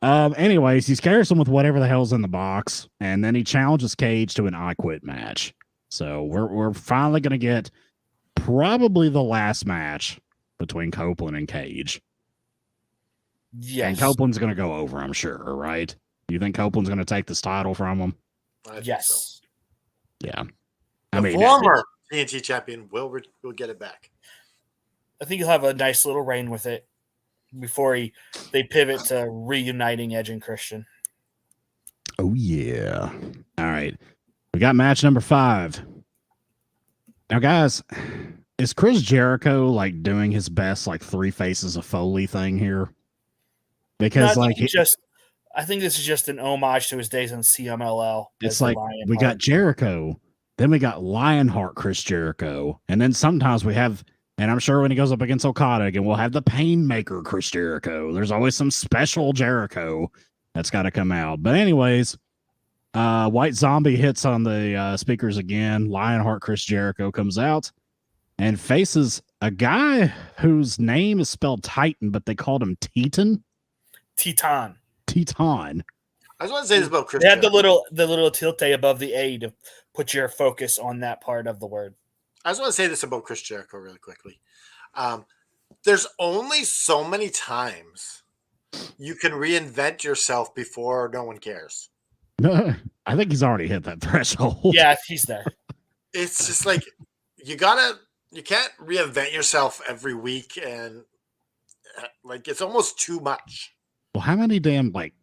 Anyways, he scares him with whatever the hell's in the box, and then he challenges Cage to an I Quit match. So we're finally gonna get probably the last match between Copeland and Cage. Yes. And Copeland's gonna go over, I'm sure, right? You think Copeland's gonna take this title from him? Yes. So. Yeah. The former TNT champion will get it back. I think he'll have a nice little reign with it before they pivot to reuniting Edge and Christian. Oh, yeah. All right. We got match number 5. Now, guys, is Chris Jericho like doing his best like 3 faces of Foley thing here? Because I think this is just an homage to his days on CMLL. It's like we got Jericho, then we got Lionheart Chris Jericho, and then sometimes we have. And I'm sure when he goes up against Okada again, we'll have the Painmaker Chris Jericho. There's always some special Jericho that's got to come out. But anyways, White Zombie hits on the speakers again. Lionheart Chris Jericho comes out and faces a guy whose name is spelled Titan, but they called him Teton. Teton. I just want to say this about Chris. They had the little tilde above the A to put your focus on that part of the word. I just want to say this about Chris Jericho really quickly. There's only so many times you can reinvent yourself before no one cares. I think he's already hit that threshold. Yeah, he's there. it's just like you can't reinvent yourself every week, and like it's almost too much. Well, how many damn like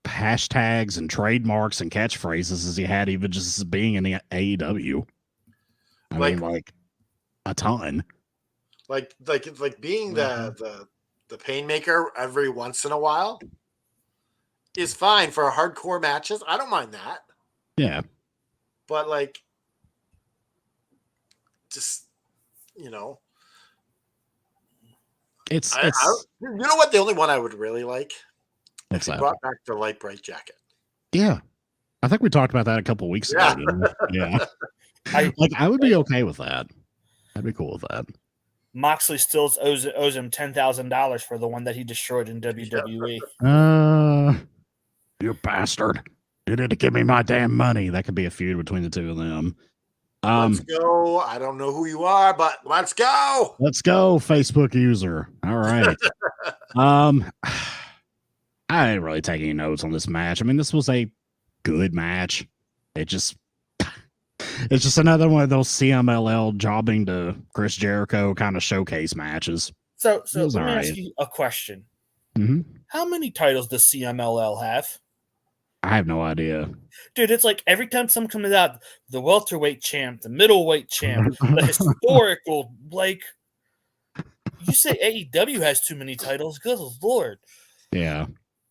hashtags and trademarks and catchphrases has he had even just being in the AEW? I Like mean, like a ton. like being the painmaker every once in a while is fine for hardcore matches. I don't mind that. Yeah. But like just you know, It's you know what, the only one I would really like if what's he that? brought back the light bright jacket. Yeah. I think we talked about that a couple weeks ago. Yeah. Didn't we? Yeah. I would be okay with that. I'd be cool with that. Moxley still owes him $10,000 for the one that he destroyed in WWE. You bastard. You need to give me my damn money. That could be a feud between the two of them. Let's go. I don't know who you are, but let's go. Let's go, Facebook user. All right. I didn't really take any notes on this match. I mean, this was a good match. It's just another one of those CMLL jobbing to Chris Jericho kind of showcase matches. So let me right. ask you a question. Mm-hmm. How many titles does CMLL have? I have no idea. Dude, it's like every time someone comes out, the welterweight champ, the middleweight champ, the historical, like, you say AEW has too many titles. Good Lord. Yeah.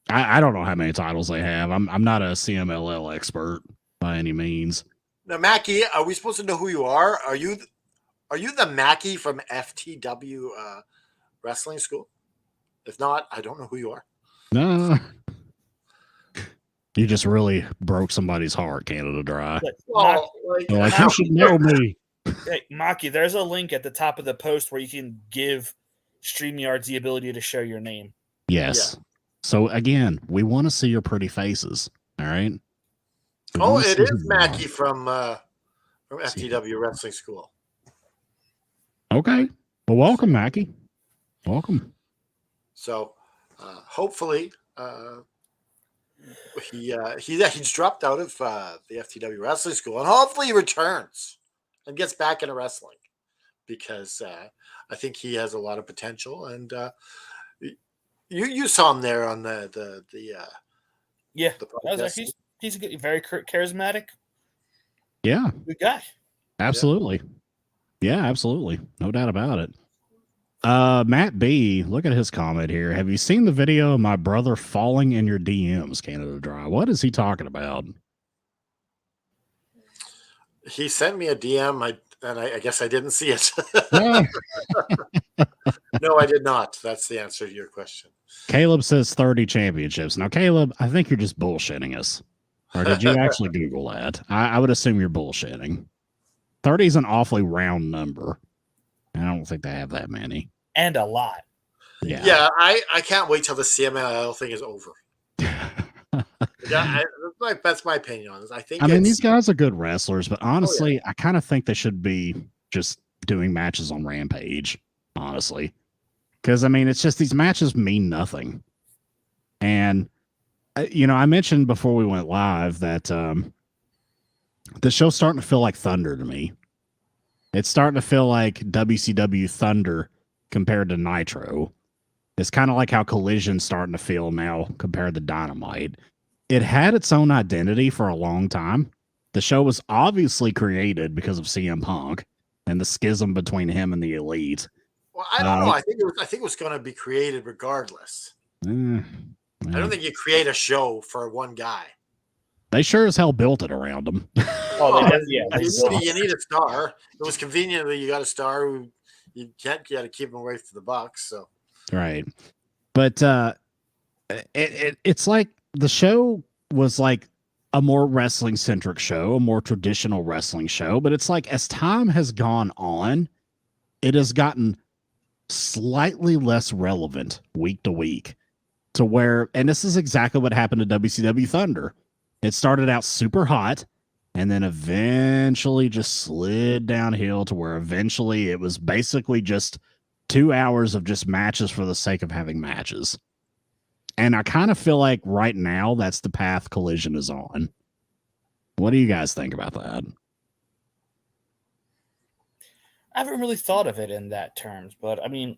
I don't know how many titles they have. I'm not a CMLL expert by any means. Now, Mackie, are we supposed to know who you are? Are you the Mackie from FTW wrestling school? If not, I don't know who you are. No. You just really broke somebody's heart, Canada Dry. Well, like you should know me. Hey, Maki, there's a link at the top of the post where you can give StreamYards the ability to show your name. Yes. Yeah. So again, we want to see your pretty faces. All right. Oh, it is Mackie from FTW Wrestling School. Okay. Well, welcome, Mackie. Welcome. So, hopefully, he's dropped out of the FTW Wrestling School, and hopefully he returns and gets back into wrestling because I think he has a lot of potential. And you saw him there on the yeah. podcast. He's very charismatic. Yeah. Good guy. Absolutely. Yeah, absolutely. No doubt about it. Matt B, look at his comment here. Have you seen the video of my brother falling in your DMs, Canada Dry? What is he talking about? He sent me a DM, I guess I didn't see it. No, I did not. That's the answer to your question. Caleb says 30 championships. Now, Caleb, I think you're just bullshitting us. Or did you actually Google that? I would assume you're bullshitting. 30 is an awfully round number. I don't think they have that many. And a lot. Yeah, I can't wait till the CMLL thing is over. That's my opinion on this. I mean, these guys are good wrestlers, but honestly, I kind of think they should be just doing matches on Rampage, honestly. Because, I mean, it's just these matches mean nothing. And, I mentioned before we went live that the show's starting to feel like Thunder to me. It's starting to feel like WCW Thunder compared to Nitro. It's kind of like how Collision's starting to feel now compared to Dynamite. It had its own identity for a long time. The show was obviously created because of CM Punk and the schism between him and the Elite. Well, I don't know. I think it was going to be created regardless. I don't think you create a show for one guy. They sure as hell built it around him. You need a star. It was convenient that you got a star who you got to keep him away from the Bucks. So right, but it's like the show was like a more wrestling centric show, a more traditional wrestling show. But it's like as time has gone on, it has gotten slightly less relevant week to week. To where, and this is exactly what happened to WCW Thunder. It started out super hot and then eventually just slid downhill to where eventually it was basically just 2 hours of just matches for the sake of having matches. And I kind of feel like right now that's the path Collision is on. What do you guys think about that? I haven't really thought of it in that terms, but I mean,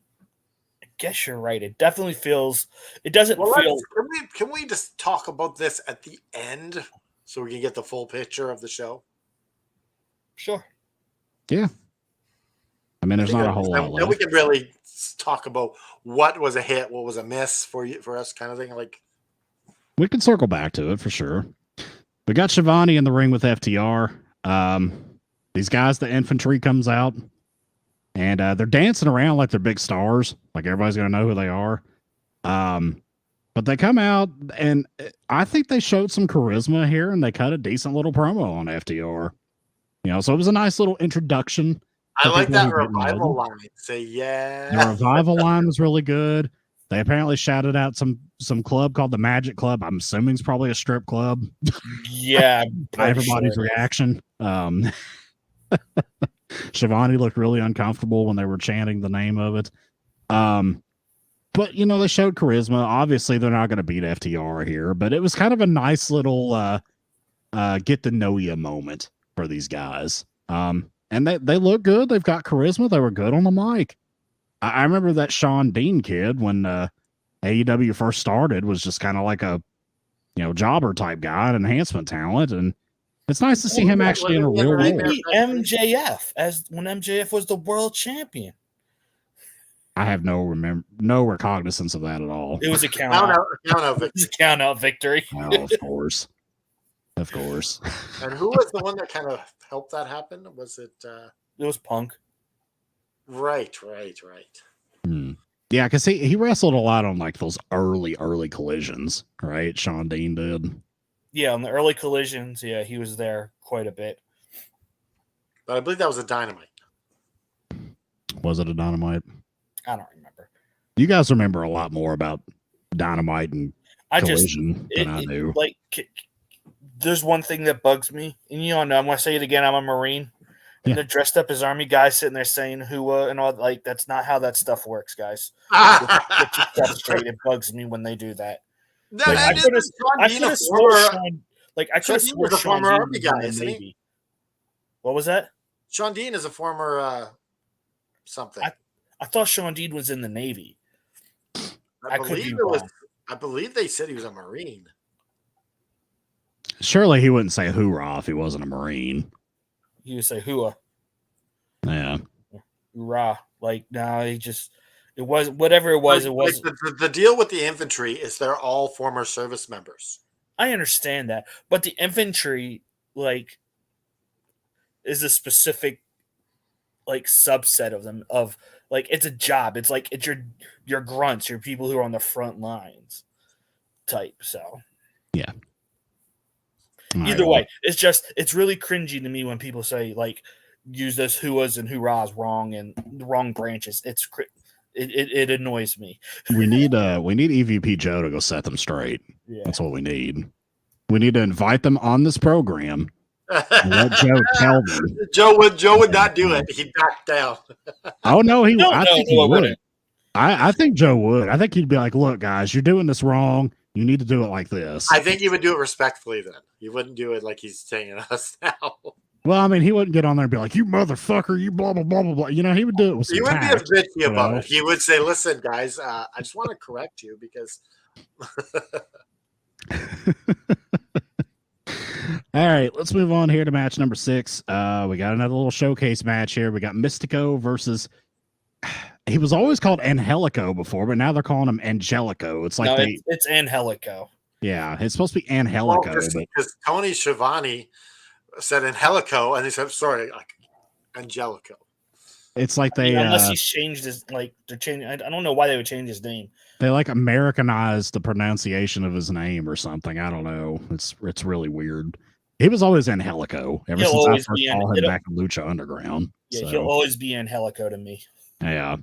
I guess you're right. It definitely feels. It doesn't Well, feel. can we just talk about this at the end so we can get the full picture of the show? Sure. Yeah. I mean, there's not a whole lot Then left. we can really talk about what was a hit, what was a miss for us, kind of thing. Like, We can circle back to it for sure. We got Shivani in the ring with FTR. These guys, the infantry comes out, and they're dancing around like they're big stars, like everybody's gonna know who they are. But they come out, and I think they showed some charisma here, and they cut a decent little promo on FTR. So it was a nice little introduction. I like that people who didn't know revival them. line. Say yeah. The revival line was really good. They apparently shouted out some club called the Magic Club. I'm assuming it's probably a strip club. Yeah. By everybody's reaction. Shivani looked really uncomfortable when they were chanting the name of it. But they showed charisma. Obviously, they're not going to beat FTR here, but it was kind of a nice little get to know you moment for these guys. And they look good. They've got charisma. They were good on the mic. I remember that Sean Dean kid when AEW first started was just kind of like a jobber type guy, an enhancement talent, and it's nice to see him actually in a real role. Maybe MJF when MJF was the world champion. I have no recognizance of that at all. It was a count out victory. Oh, of course. Of course. And who was the one that kind of helped that happen? Was it? It was Punk. Right. Yeah, because he wrestled a lot on like those early collisions, right? Sean Dean did. Yeah, on the early collisions, yeah, he was there quite a bit. But I believe that was a Dynamite. Was it a Dynamite? I don't remember. You guys remember a lot more about Dynamite and Collision than I do. Like, there's one thing that bugs me, and I'm going to say it again. I'm a Marine. And they're dressed up as army guys sitting there saying "hooah" and all. Like, that's not how that stuff works, guys. Get your stuff straight. It bugs me when they do that. I could have sworn a former army guy, isn't he? What was that? Sean Dean is a former something. I thought Sean Dean was in the Navy. I believe they said he was a Marine. Surely he wouldn't say hoorah if he wasn't a Marine. He would say hooah. Yeah. Hoorah. Like, no, it was whatever it was. It was the deal with the infantry is they're all former service members. I understand that, but the infantry is a specific subset of them. Of it's a job. It's it's your grunts, your people who are on the front lines type. So yeah. Either way, it's really cringy to me when people say use those hooahs and hoorahs wrong and the wrong branches. It annoys me. We need EVP Joe to go set them straight. Yeah. That's what we need. We need to invite them on this program and let Joe tell them. Joe would not do it. He'd back down. Oh no, I think he would. I think Joe would. I think he'd be like, "Look, guys, you're doing this wrong. You need to do it like this." I think he would do it respectfully then. He wouldn't do it like he's saying us now. Well, I mean, he wouldn't get on there and be like, "You motherfucker, you blah, blah, blah, blah, blah." He would do it with some He tact, would be a bitchy about it. He would say, "Listen, guys, I just want to correct you because..." All right, let's move on here to match number 6. We got another little showcase match here. We got Mystico versus... He was always called Angelico before, but now they're calling him Angelico. It's like it's Angelico. Yeah, it's supposed to be Angelico. Because Tony Schiavone said Angelico, and he said, sorry, Angelico. It's like they... unless he's changed his... they're changing... I don't know why they would change his name. They Americanized the pronunciation of his name or something. I don't know. It's really weird. He was always Angelico ever since I first saw him back in Lucha Underground. Yeah, so. He'll always be Angelico to me. Yeah.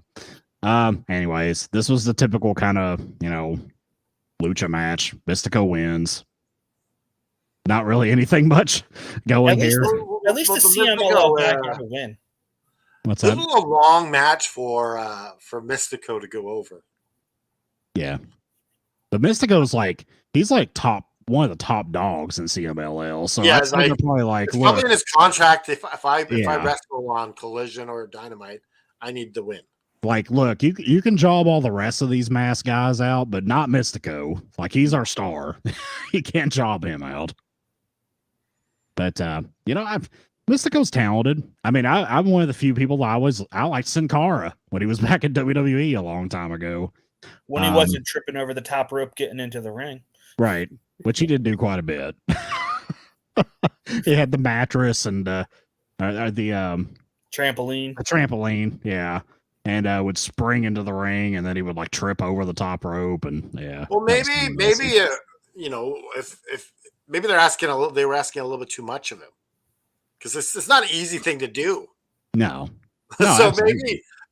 Anyways, this was the typical kind of, Lucha match. Mystico wins. Not really anything much going here. At least the CMLL back got a win. What's that? This was a long match for Mystico to go over. Yeah. But Mystico's he's top one of the top dogs in CMLL. So Yeah, I it's think they're probably like, it's probably look, in his contract. If I yeah, wrestle on Collision or Dynamite, I need the win. like, look, you can job all the rest of these masked guys out, but not Mystico. Like, he's our star. You can't job him out. But Mystico's talented. I mean, I'm one of the few people I liked Sin Cara when he was back in WWE a long time ago. When he wasn't tripping over the top rope getting into the ring. Right. Which he did do quite a bit. He had the mattress and the trampoline, yeah, and would spring into the ring, and then he would like trip over the top rope, and yeah. Well, maybe if maybe they were asking a little bit too much of him, because it's not an easy thing to do. No. So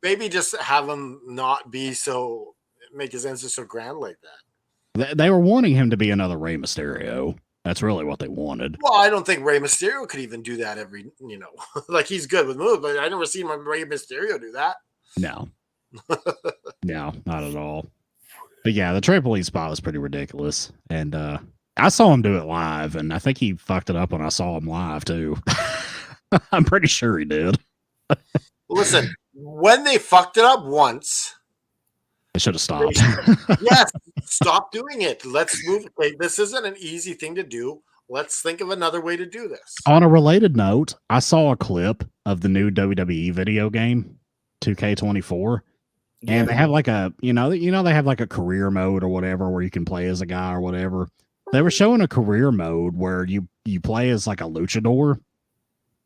maybe just have him not be so, make his entrance so grand like that. They were wanting him to be another Rey Mysterio. That's really what they wanted. Well, I don't think Rey Mysterio could even do that like he's good with moves, but I never seen Rey Mysterio do that. No. No, not at all. But yeah, the trampoline spot was pretty ridiculous. And I saw him do it live, and I think he fucked it up when I saw him live too. I'm pretty sure he did. Listen, when they fucked it up once, they should have stopped. Yes, stop doing it. Let's move. Like, this isn't an easy thing to do. Let's think of another way to do this. On a related note, I saw a clip of the new WWE video game, 2K24. Yeah. And they have like a, they have like a career mode or whatever where you can play as a guy or whatever. They were showing a career mode where you play as like a luchador,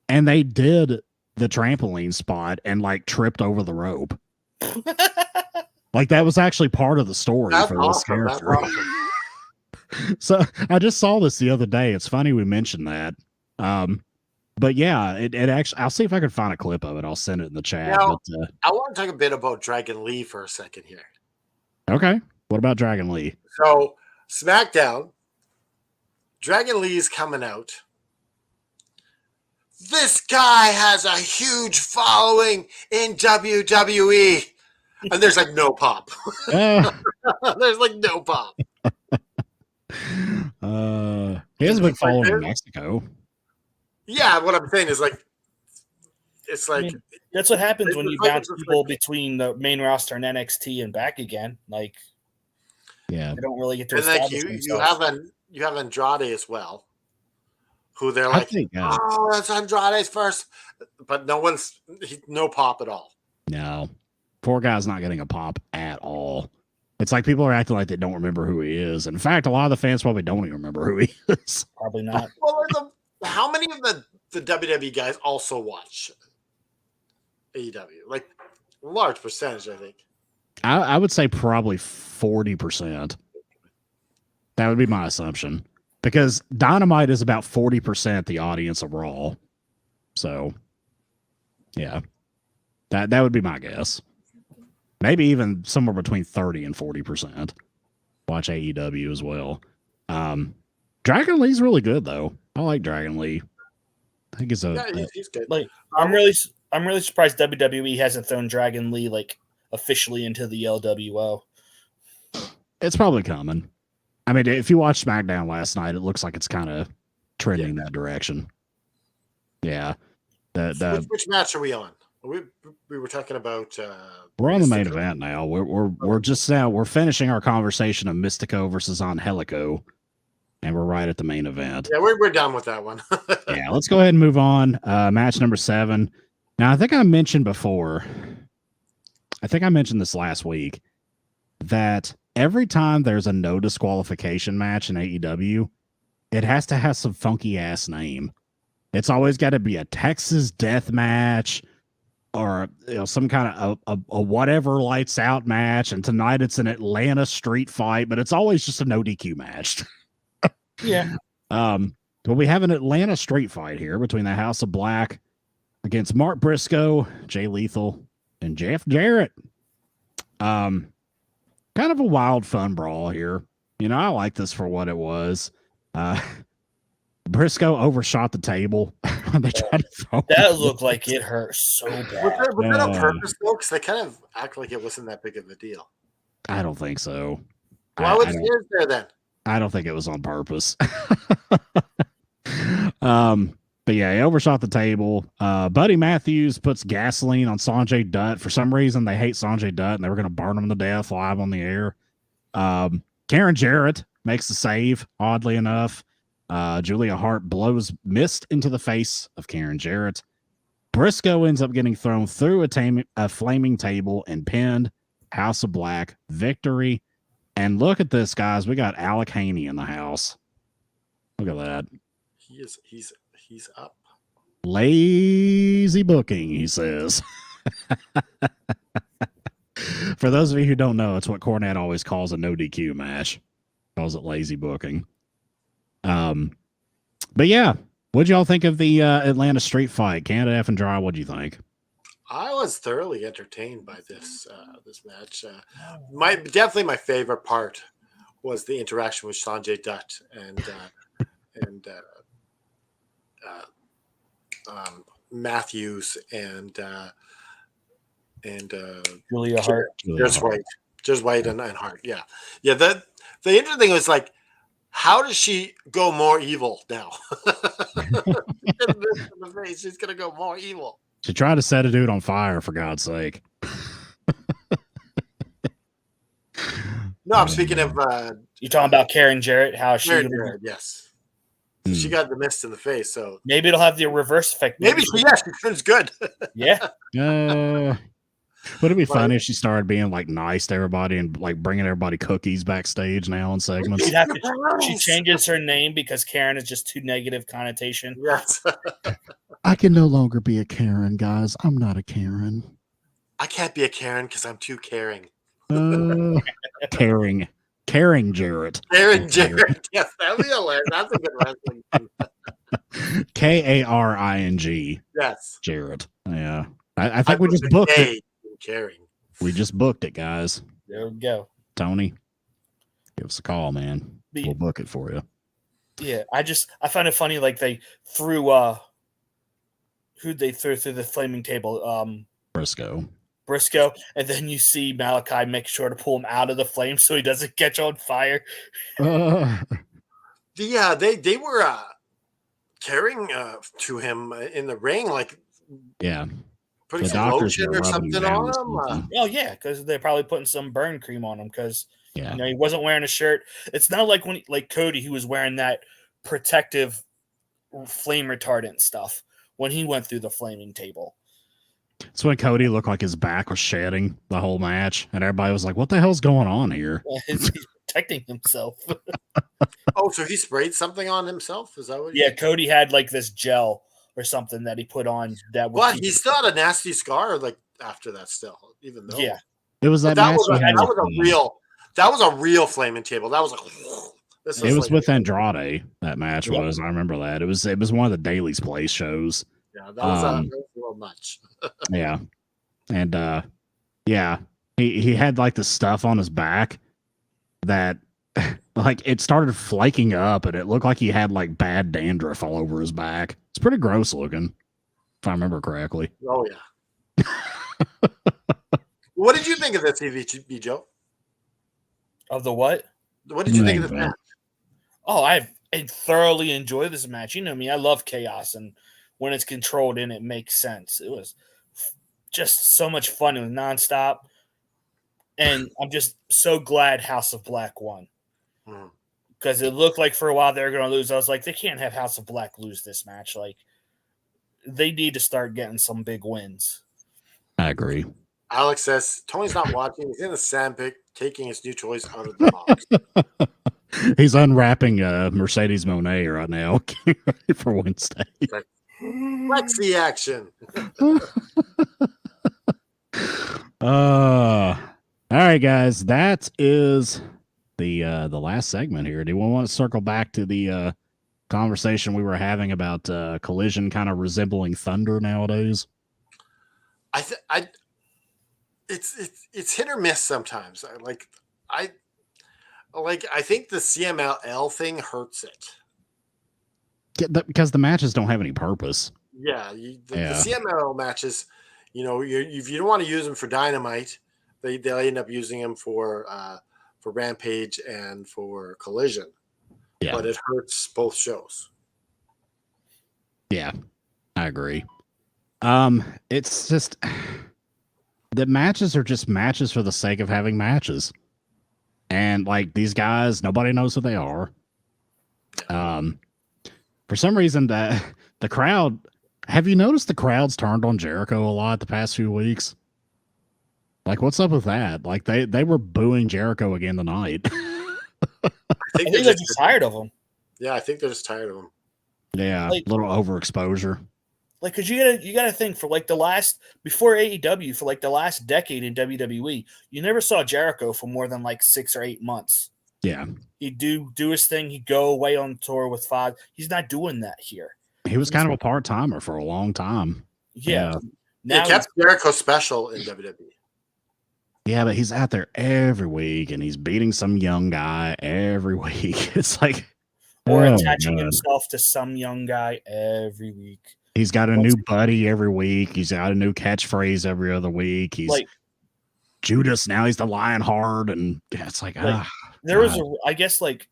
and they did the trampoline spot and like tripped over the rope. Like that was actually part of the story for this character. Awesome. So I just saw this the other day. It's funny we mentioned that. But yeah, it actually, I'll see if I can find a clip of it. I'll send it in the chat. Now, I want to talk a bit about Dragon Lee for a second here. Okay. What about Dragon Lee? So SmackDown, Dragon Lee is coming out. This guy has a huge following in WWE. And there's like no pop. There's like no pop. He has a big following in Mexico. Yeah, what I'm saying is like, it's like, that's what happens when you bounce people between the main roster and NXT and back again. Like, yeah, they don't really get to. And like you have Andrade as well, who they're like, oh, that's Andrade's first, but no pop at all. No. Poor guy's not getting a pop at all. It's like people are acting like they don't remember who he is. In fact, a lot of the fans probably don't even remember who he is. Probably not. Well, how many of the WWE guys also watch AEW? Like a large percentage, I think. I would say probably 40%. That would be my assumption. Because Dynamite is about 40% the audience of Raw. So, yeah. That would be my guess. Maybe even somewhere between 30 and 40% watch AEW as well. Dragon Lee's really good though. I like Dragon Lee. I think he's good. Like, I'm really surprised WWE hasn't thrown Dragon Lee like officially into the LWO. It's probably coming. I mean, if you watched SmackDown last night, it looks like it's kind of trending that direction. Yeah. Which match are we on? We were talking about. We're on the main event now. We're finishing our conversation of Mystico versus Angelico, and we're right at the main event. Yeah, we're done with that one. Yeah, let's go ahead and move on. Match number 7. Now, I think I mentioned before. I think I mentioned this last week that every time there's a no disqualification match in AEW, it has to have some funky ass name. It's always got to be a Texas death match. Or some kind of a whatever lights out match, and tonight it's an Atlanta street fight, but it's always just a no DQ match. Yeah. But we have an Atlanta street fight here between the House of Black against Mark Briscoe, Jay Lethal, and Jeff Jarrett. Kind of a wild, fun brawl here. I like this for what it was. Briscoe overshot the table when they tried to throw that looked like it hurt so bad. Was that on purpose, though? Because they kind of act like it wasn't that big of a deal. I don't think so. Why was he there then? I don't think it was on purpose. But yeah, he overshot the table. Buddy Matthews puts gasoline on Sanjay Dutt. For some reason, they hate Sanjay Dutt and they were going to burn him to death live on the air. Karen Jarrett makes the save, oddly enough. Julia Hart blows mist into the face of Karen Jarrett. Briscoe ends up getting thrown through a flaming table and pinned. House of Black victory. And look at this, guys. We got Alec Haney in the house. Look at that. He's up. Lazy booking, he says. For those of you who don't know, it's what Cornette always calls a no DQ match. Calls it lazy booking. But yeah, what'd y'all think of the Atlanta street fight? Canada F and Dry, what'd you think? I was thoroughly entertained by this match. Definitely my favorite part was the interaction with Sanjay Dutt and Matthews and Julia Hart. Just White and Hart. Yeah. The interesting thing was like, how does she go more evil now? She's gonna go more evil. She tried to set a dude on fire, for God's sake. No, I'm speaking of You talking about Karen Jarrett? How she? Karen Jarrett, yes. So she got the mist in the face, so maybe it'll have the reverse effect. Maybe she turns good. Yeah. Would it be funny if she started being like nice to everybody and like bringing everybody cookies backstage now in segments? She changes her name because Karen is just too negative connotation. Yes. I can no longer be a Karen, guys. I'm not a Karen. I can't be a Karen because I'm too caring. Caring Jarrett. Karen Jarrett. Yes, that'd be hilarious. That's a good wrestling team. Karing. Yes. Jarrett. Yeah. I think we just booked it. Caring. We just booked it, guys. There we go. Tony, give us a call, man. We'll book it for you. Yeah, I find it funny, like they threw who'd they throw through the flaming table? Briscoe, and then you see Malachi make sure to pull him out of the flame so he doesn't catch on fire. They were carrying to him in the ring, like putting some lotion or something on him. Oh yeah, because they're probably putting some burn cream on him because he wasn't wearing a shirt. It's not like like Cody, who was wearing that protective flame retardant stuff when he went through the flaming table. It's when Cody looked like his back was shedding the whole match, and everybody was like, "What the hell's going on here?" He's protecting himself. Oh, so he sprayed something on himself? Is that what? Cody had like this gel or something that he put on. But he still had a nasty scar like after that. Still, even though it was that was a real flaming table. That was like. It was with Andrade. That match was. I remember that. It was one of the Daily's Place shows. Yeah, that was a little much. Yeah, and he had like the stuff on his back that like it started flaking up, and it looked like he had like bad dandruff all over his back. It's pretty gross looking, if I remember correctly. Oh yeah. What did you think of this TV, Joe? Of the what? What did you think of this match? Oh, I thoroughly enjoyed this match. You know me, I love chaos, and when it's controlled in, it makes sense. It was just so much fun. It was nonstop, and I'm just so glad House of Black won because it looked like for a while they were going to lose. I was like, they can't have House of Black lose this match. Like, they need to start getting some big wins. I agree. Alex says Tony's not watching. He's in the sandpit, taking his new toys out of the box. He's unwrapping Mercedes Monet right now for Wednesday. Let's see action. All right, guys. That is the last segment here. Do you want to circle back to the conversation we were having about Collision kind of resembling Thunder nowadays? It's hit or miss sometimes. I think the CMLL thing hurts it. Because the matches don't have any purpose. Yeah, the CMLL matches, if you don't want to use them for Dynamite, they'll end up using them for Rampage and for Collision. Yeah. but it hurts both shows. Yeah, I agree. It's just the matches are just matches for the sake of having matches. And like these guys, nobody knows who they are. For some reason the crowd, have you noticed the crowd's turned on Jericho a lot the past few weeks? Like, what's up with that? Like they were booing Jericho again tonight. I I think they're just tired of him. Yeah, I think they're just tired of him. Yeah, Like- a little overexposure. Like, cause you gotta think for like the last before AEW for like the last decade in WWE, you never saw Jericho for more than like 6 or 8 months. Yeah, He'd do his thing. He'd go away on tour with Five. He's not doing that here. he was kind of a part timer for a long time. Yeah. It Now kept Jericho special in WWE. Yeah, but he's out there every week and he's beating some young guy every week. It's like, or oh, attaching God. himself to some young guy every week. He's got a new buddy every week. He's got a new catchphrase every other week. He's Like Judas. Now he's the Lionheart. And yeah, it's like, there was I guess like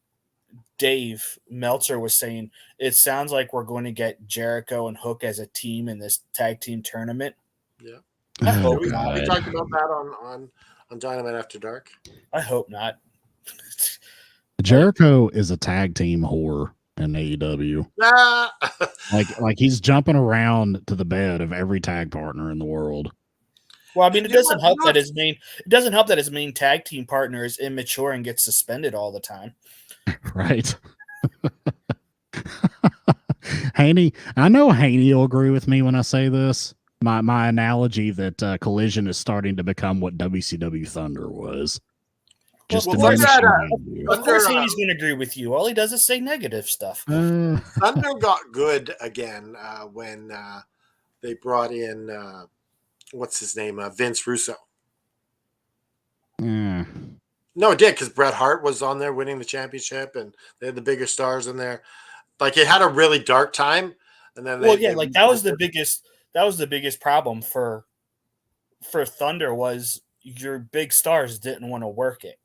Dave Meltzer was saying, it sounds like we're going to get Jericho and Hook as a team in this tag team tournament. Yeah. I hope We not. talked about that on Dynamite After Dark. I hope not. Jericho is a tag team whore in AEW. Ah! Like he's jumping around to the bed of every tag partner in the world. Well, I mean, it You know doesn't what? help that his main tag team partner is immature and gets suspended all the time. Right. Haney, I know Haney will agree with me when I say this. My analogy that Collision is starting to become what WCW Thunder was. Just Well, diminish Thunder the value. Of course, Thunder, he's going to agree with you. All he does is say negative stuff. Thunder got good again when they brought in what's his name, Vince Russo. Yeah. No, it did because Bret Hart was on there winning the championship, and they had the bigger stars in there. Like it had a really dark time, and then that was the biggest problem for Thunder was your big stars didn't want to work it.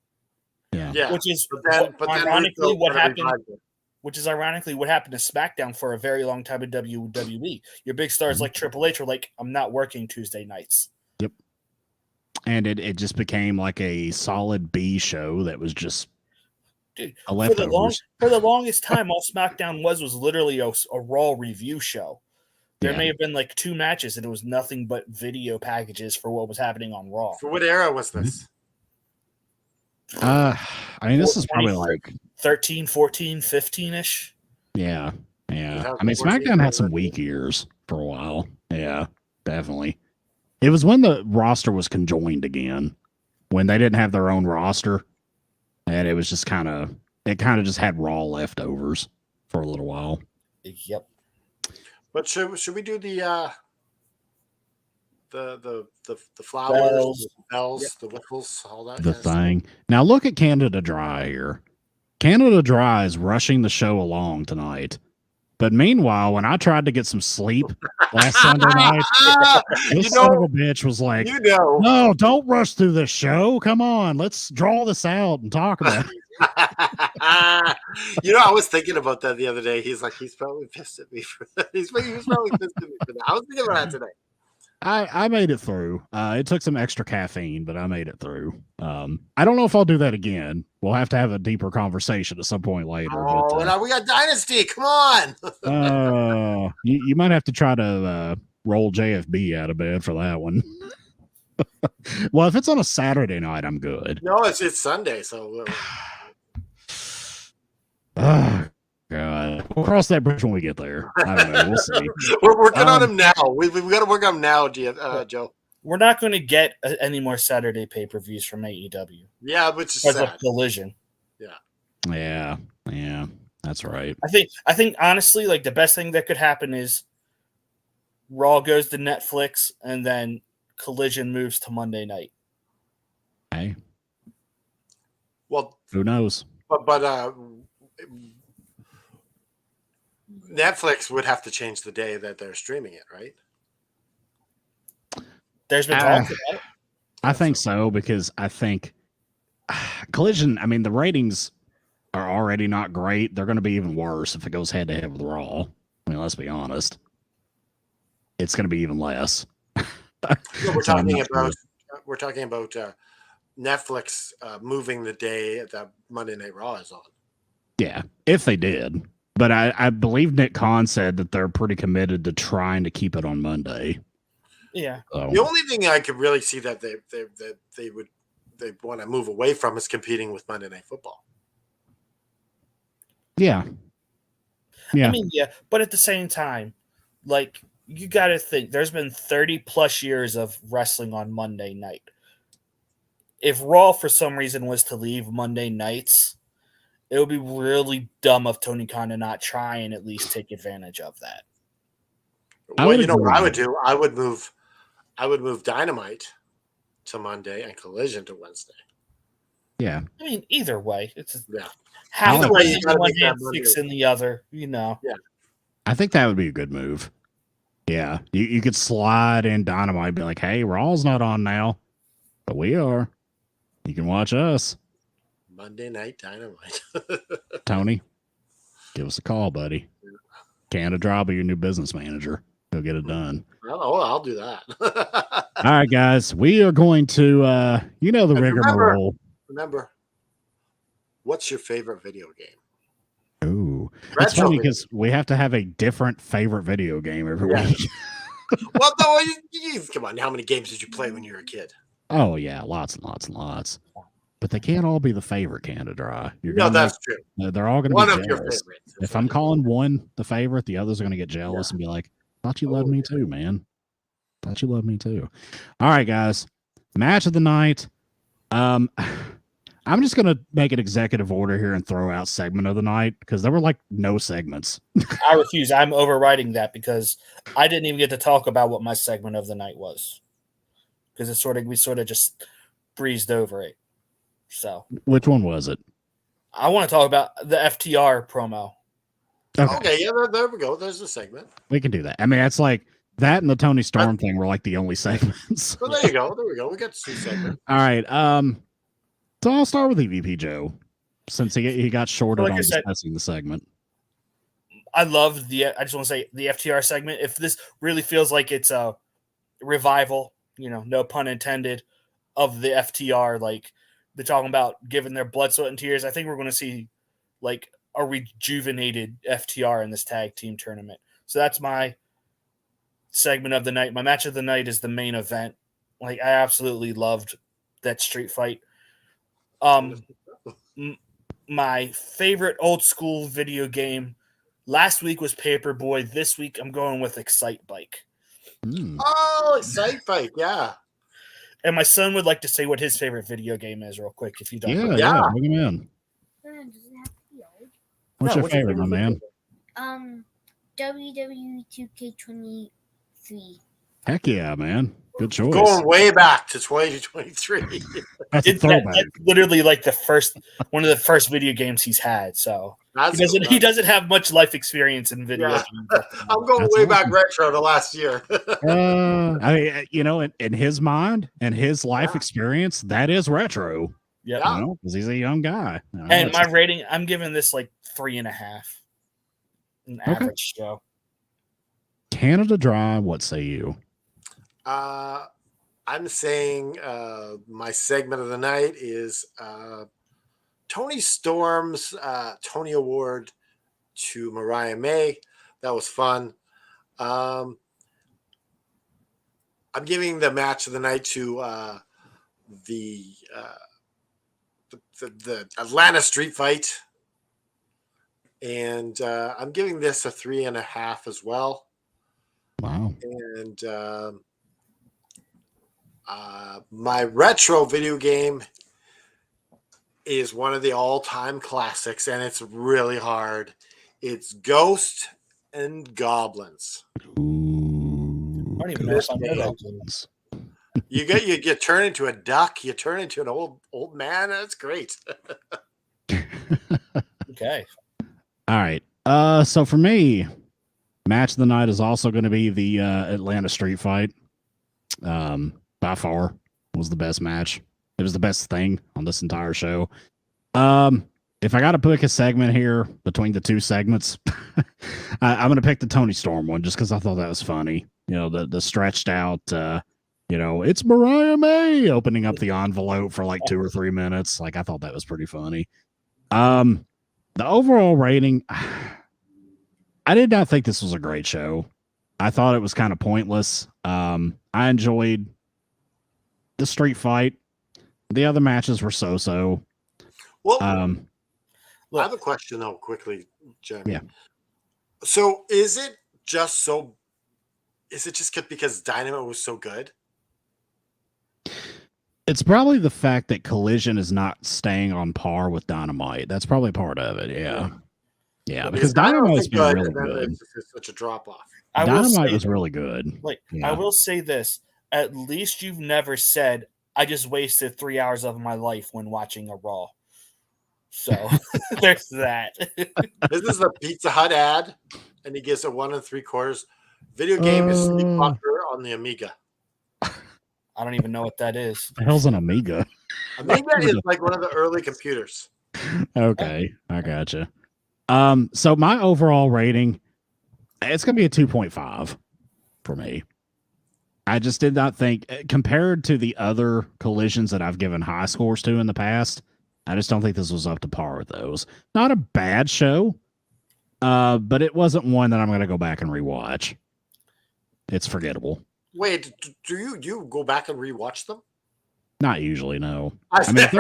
Yeah, Which is but then ironically Russo what kinda happened. revived it. Which is ironically what happened to SmackDown for a very long time in WWE. Your big stars like Triple H were like, I'm not working Tuesday nights. Yep. And it just became like a solid B show that was just Dude, a leftovers. for the longest time, all SmackDown was literally a Raw review show. There may have been like 2 matches, and it was nothing but video packages for what was happening on Raw. For what era was this? I mean, this is probably like 13, 14, 15-ish. Yeah. I mean, 2014, SmackDown had some weak years for a while. Yeah, definitely. It was when the roster was conjoined again, when they didn't have their own roster, and it was just kind of just had Raw leftovers for a little while. Yep. But should we do the flowers, the bells, the whistles, all that? The kind of stuff? thing. Now look at Canada Dry here. Canada Dry is rushing the show along tonight. But meanwhile, when I tried to get some sleep last Sunday night, this son of a bitch was like, no, don't rush through this show. Come on, let's draw this out and talk about it. I was thinking about that the other day. He's like, he's probably pissed at me for that. He was probably pissed at me for that. I was thinking about that today. I made it through. It took some extra caffeine, but I made it through. I don't know if I'll do that again. We'll have to have a deeper conversation at some point later. Oh, now we got Dynasty. Come on. You might have to try to roll JFB out of bed for that one. Well, if it's on a Saturday night, I'm good. No, it's Sunday, so. Oh, God. We'll cross that bridge when we get there. I don't know. We'll see. We're working on him now. We've got to work on him now, Joe. We're not going to get any more Saturday pay-per-views from AEW. Yeah, which is Because sad. of Collision. Yeah, that's right. I think honestly, like the best thing that could happen is Raw goes to Netflix and then Collision moves to Monday night. Hey, Well, who knows? but Netflix would have to change the day that they're streaming it, right? There's been talk about it. I think so because I think Collision. I mean, the ratings are already not great. They're going to be even worse if it goes head to head with Raw. I mean, let's be honest. It's going to be even less. No, So I'm not sure. we're talking about Netflix moving the day that Monday Night Raw is on. Yeah, if they did. But I believe Nick Khan said that they're pretty committed to trying to keep it on Monday. Yeah. So, The only thing I could really see that they want to move away from is competing with Monday Night Football. yeah. Yeah. I mean, yeah, but at the same time, like, you got to think there's been 30 plus years of wrestling on Monday night. If Raw for some reason was to leave Monday nights, it would be really dumb of Tony Khan to not try and at least take advantage of that. Well, you know what I would do? I would move Dynamite to Monday and Collision to Wednesday. Yeah. I mean, either way, it's Yeah. half Either the way, way you gotta one make that hand, Monday. six in the other, you know. Yeah. I think that would be a good move. Yeah. You could slide in Dynamite, be like, hey, Raw's not on now, but we are. You can watch us. Monday Night Dynamite. Tony, give us a call, buddy. Canada Draw, be your new business manager. He'll get it done. Oh, I'll do that. All right, guys. We are going to, the And rigmarole. Remember, what's your favorite video game? Ooh. It's Retro funny video. because we have to have a different favorite video game every Yeah. week. Well, no, come on. How many games did you play when you were a kid? Oh, yeah. Lots and lots and lots. But they can't all be the favorite, Canada Dry. No, that's true. They're all going to One be of your jealous. favorites. If I'm calling one the favorite, the others are going to get jealous and be like, thought you loved me too, man. Thought you loved me too. All right, guys. Match of the night. I'm just going to make an executive order here and throw out segment of the night because there were like no segments. I refuse. I'm overriding that because I didn't even get to talk about what my segment of the night was because we sort of just breezed over it. So, which one was it? I want to talk about the FTR promo. Okay, yeah, there we go. There's a segment. We can do that. I mean, that's like that and the Tony Storm thing were like the only segments. Well, there you go. There we go. We got two segments. All right. So I'll start with EVP Joe since he got shorted on discussing the segment. I love I just want to say the FTR segment. If this really feels like it's a revival, no pun intended, of the FTR, like they're talking about giving their blood, sweat, and tears. I think we're going to see like a rejuvenated FTR in this tag team tournament. So that's my segment of the night. My match of the night is the main event. Like I absolutely loved that street fight. My favorite old school video game last week was Paperboy. This week I'm going with Excite Bike. Oh, Excite Bike, yeah. And my son would like to say what his favorite video game is, real quick, if you don't. Yeah, bring him in. What's your favorite, my man? WWE 2K23. Heck yeah, man. Good choice. Going way back to 2023. That's a throwback. That's literally like one of the first video games he's had. So he doesn't have much life experience in video games. I'm going way back retro to last year. I mean, in his mind and his life experience, that is retro. Yeah, because he's a young guy. And my rating, I'm giving this like 3.5. An average show. Canada Dry, what say you? I'm saying my segment of the night is Tony Storm's Tony Award to Mariah May. That was fun. I'm giving the match of the night to the Atlanta street fight. And I'm giving this a 3.5 as well. Wow. And my retro video game is one of the all-time classics, and it's really hard. It's Ghost and Goblins. Ooh, I don't even know if I know that game. You turn into a duck. You turn into an old man. That's great. Okay. All right. So for me, match of the night is also going to be the Atlanta street fight. By far was the best match. It was the best thing on this entire show. if I got to pick a segment here between the two segments, I'm going to pick the Tony Storm one just because I thought that was funny. You know, the stretched out, it's Mariah May opening up the envelope for like 2 or 3 minutes. Like, I thought that was pretty funny. The overall rating, I did not think this was a great show. I thought it was kind of pointless. I enjoyed the street fight. The other matches were so-so. Well, I have a question though, quickly, Jeremy. Yeah. So is it just because Dynamite was so good? It's probably the fact that Collision is not staying on par with Dynamite. That's probably part of it. Yeah, because Dynamite's been really good. It's such a drop off. Dynamite was really good. Like, I will say this: at least you've never said, "I just wasted 3 hours of my life when watching a Raw." So there's that. This is the Pizza Hut ad, and he gives it 1 3/4. Video game is Sleepwalker on the Amiga. I don't even know what that is. The hell's an Amiga? Amiga is like one of the early computers. Okay, I gotcha. So my overall rating, it's gonna be a 2.5 for me. I just did not think, compared to the other collisions that I've given high scores to in the past, I just don't think this was up to par with those. Not a bad show, but it wasn't one that I'm gonna go back and rewatch. It's forgettable. Wait, do you go back and rewatch them? Not usually, no. I mean, if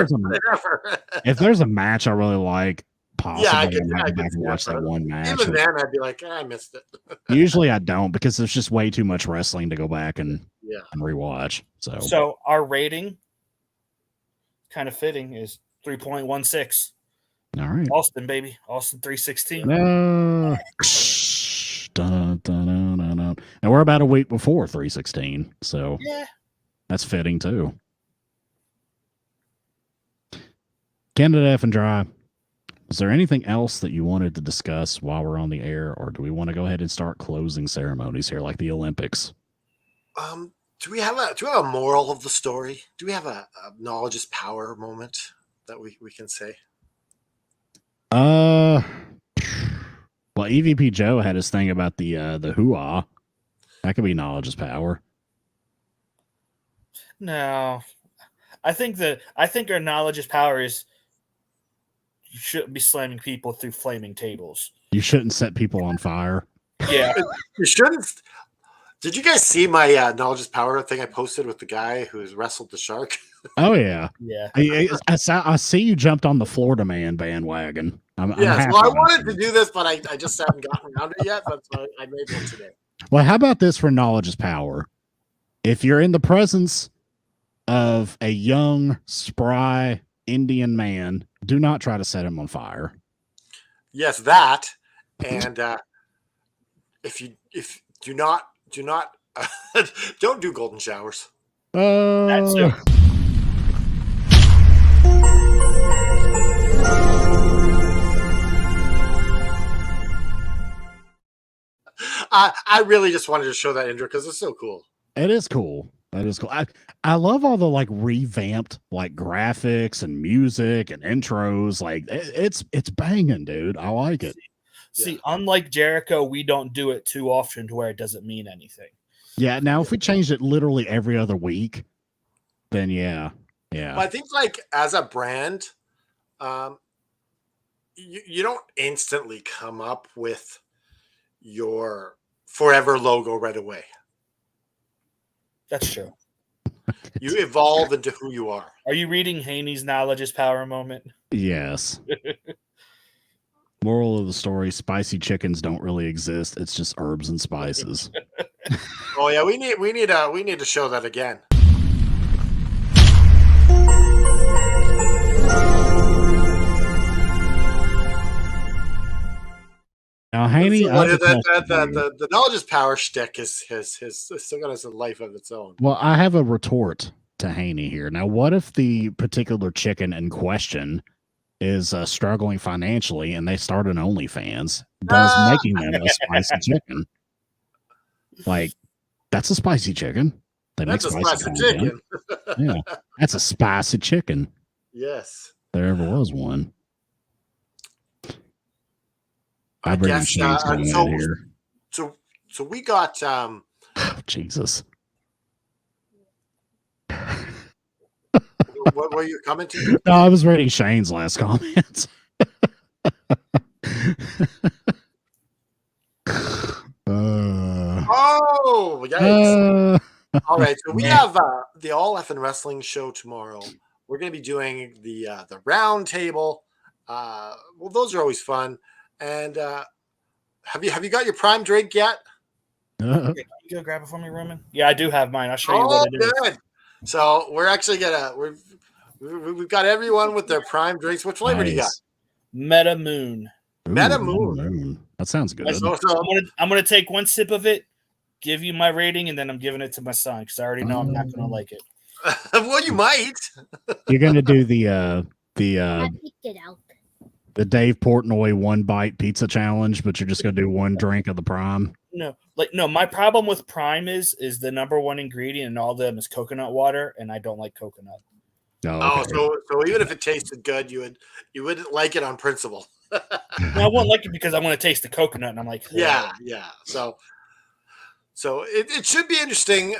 there's a match I really like, possibly I might can go back and watch that one match. Even then, I'd be like, I missed it. Usually I don't, because there's just way too much wrestling to go back and rewatch. So our rating, kind of fitting, is 3.16. All right. Austin, baby. Austin 316. And we're about a week before 316, so yeah, that's fitting too. Candid F and Dry, is there anything else that you wanted to discuss while we're on the air, or do we want to go ahead and start closing ceremonies here like the Olympics? Do we have a moral of the story? Do we have a knowledge is power moment that we can say? Well, EVP Joe had his thing about the hoo-ah. That could be knowledge is power. No, I think our knowledge is power is you shouldn't be slamming people through flaming tables. You shouldn't set people on fire. Yeah, you shouldn't. Did you guys see my knowledge is power thing I posted with the guy who's wrestled the shark? Oh yeah, yeah. I see you jumped on the Florida Man bandwagon. I'm well, I wanted to do this, but I just haven't gotten around it yet. That's why I made one today. Well, how about this for knowledge is power? If you're in the presence of a young, spry Indian man, do not try to set him on fire. Yes, that, and if do not don't do golden showers. That's it. I really just wanted to show that intro because it's so cool. It is cool. That is cool. I love all the like revamped like graphics and music and intros. Like it's banging, dude. I like it. See, unlike Jericho, we don't do it too often to where it doesn't mean anything. Yeah. Now, if we changed it literally every other week, then yeah. Well, I think like as a brand, you don't instantly come up with your forever logo right away. That's true. You evolve into who you are. Are you reading Haney's knowledge is power moment? Yes. Moral of the story: spicy chickens don't really exist. It's just herbs and spices. Oh yeah, we need to show that again. Now, Haney, the knowledge is power shtick has still got a life of its own. Well, I have a retort to Haney here. Now, what if the particular chicken in question is struggling financially and they start an OnlyFans, thus making them a spicy chicken? Like, that's a spicy chicken. That's a spicy chicken. Yeah, that's a spicy chicken. Yes. There ever was one. I bring guess Shane's coming in here. so we got Oh, Jesus. what were you coming to? No, I was reading Shane's last comments. Oh, yikes. All right, so we man. have the All Effin' Wrestling show tomorrow. We're going to be doing the round table. Well, those are always fun. And have you got your prime drink yet? You go grab it for me, Roman. Yeah, I do have mine. I'll show you Oh, what it is. good. So we're actually we've got everyone with their prime drinks. What flavor do you got? Nice. Meta Moon. Meta Ooh, Moon. That sounds good. So, I'm gonna take one sip of it, give you my rating, and then I'm giving it to my son because I already know I'm not gonna like it. well, you might. You're gonna do the I picked it out. the Dave Portnoy one bite pizza challenge, but you're just gonna do one drink of the prime. No, my problem with Prime is the number one ingredient in all of them is coconut water, and I don't like coconut. Oh, okay. So even if it tasted good, you wouldn't like it on principle. No, I won't like it because I want to taste the coconut, and I'm like, Yeah. So it should be interesting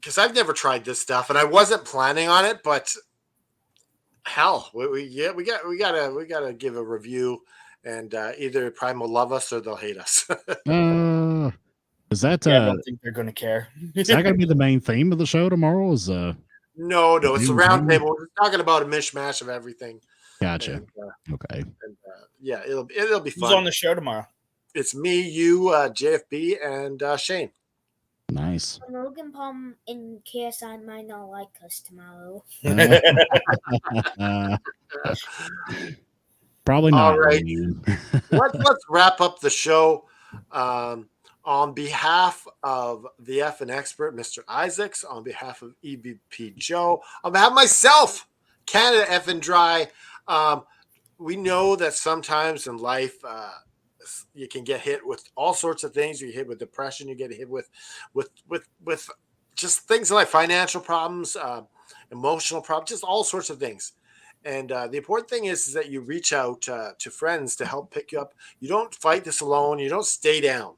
because I've never tried this stuff, and I wasn't planning on it, but hell, we gotta give a review, and either Prime will love us or they'll hate us. Is that I don't think they're gonna care. is that gonna be the main theme of the show tomorrow? Is No, it's a round table. We're talking about a mishmash of everything. Gotcha. And, Okay. and yeah, it'll be Who's fun. on the show tomorrow? It's me, you, JFB, and Shane. Nice. Logan Palm and KSI might not like us tomorrow. Probably not. All right. Man. Let's wrap up the show. On behalf of the Effin' Expert, Mr. Isaacs, on behalf of EVP Joe, on behalf of myself, Canada Effin' Dry, we know that sometimes in life you can get hit with all sorts of things. You get hit with depression. You get hit with just things like financial problems, emotional problems, just all sorts of things. And the important thing is that you reach out to friends to help pick you up. You don't fight this alone. You don't stay down.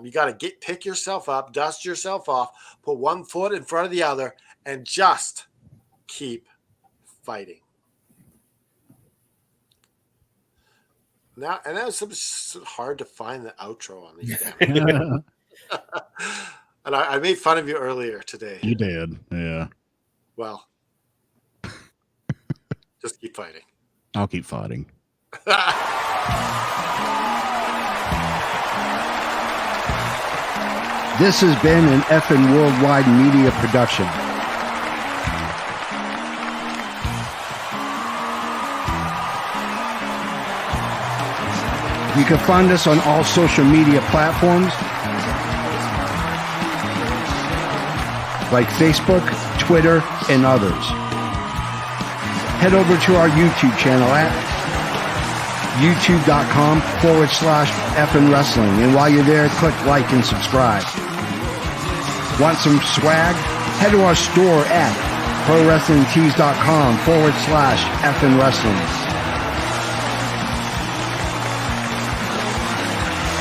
You got to pick yourself up, dust yourself off, put one foot in front of the other, and just keep fighting. Now, and that was hard to find the outro on these. And I made fun of you earlier today. You did, yeah. Well, just keep fighting. I'll keep fighting. This has been an Effin' Worldwide Media production. You can find us on all social media platforms like Facebook, Twitter, and others. Head over to our YouTube channel at youtube.com/Effin' Wrestling. And while you're there, click like and subscribe. Want some swag? Head to our store at prowrestlingtees.com/Effin' Wrestling.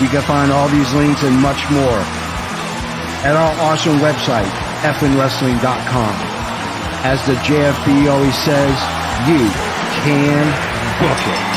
You can find all these links and much more at our awesome website, effinwrestling.com. As the JFB always says, you can book it.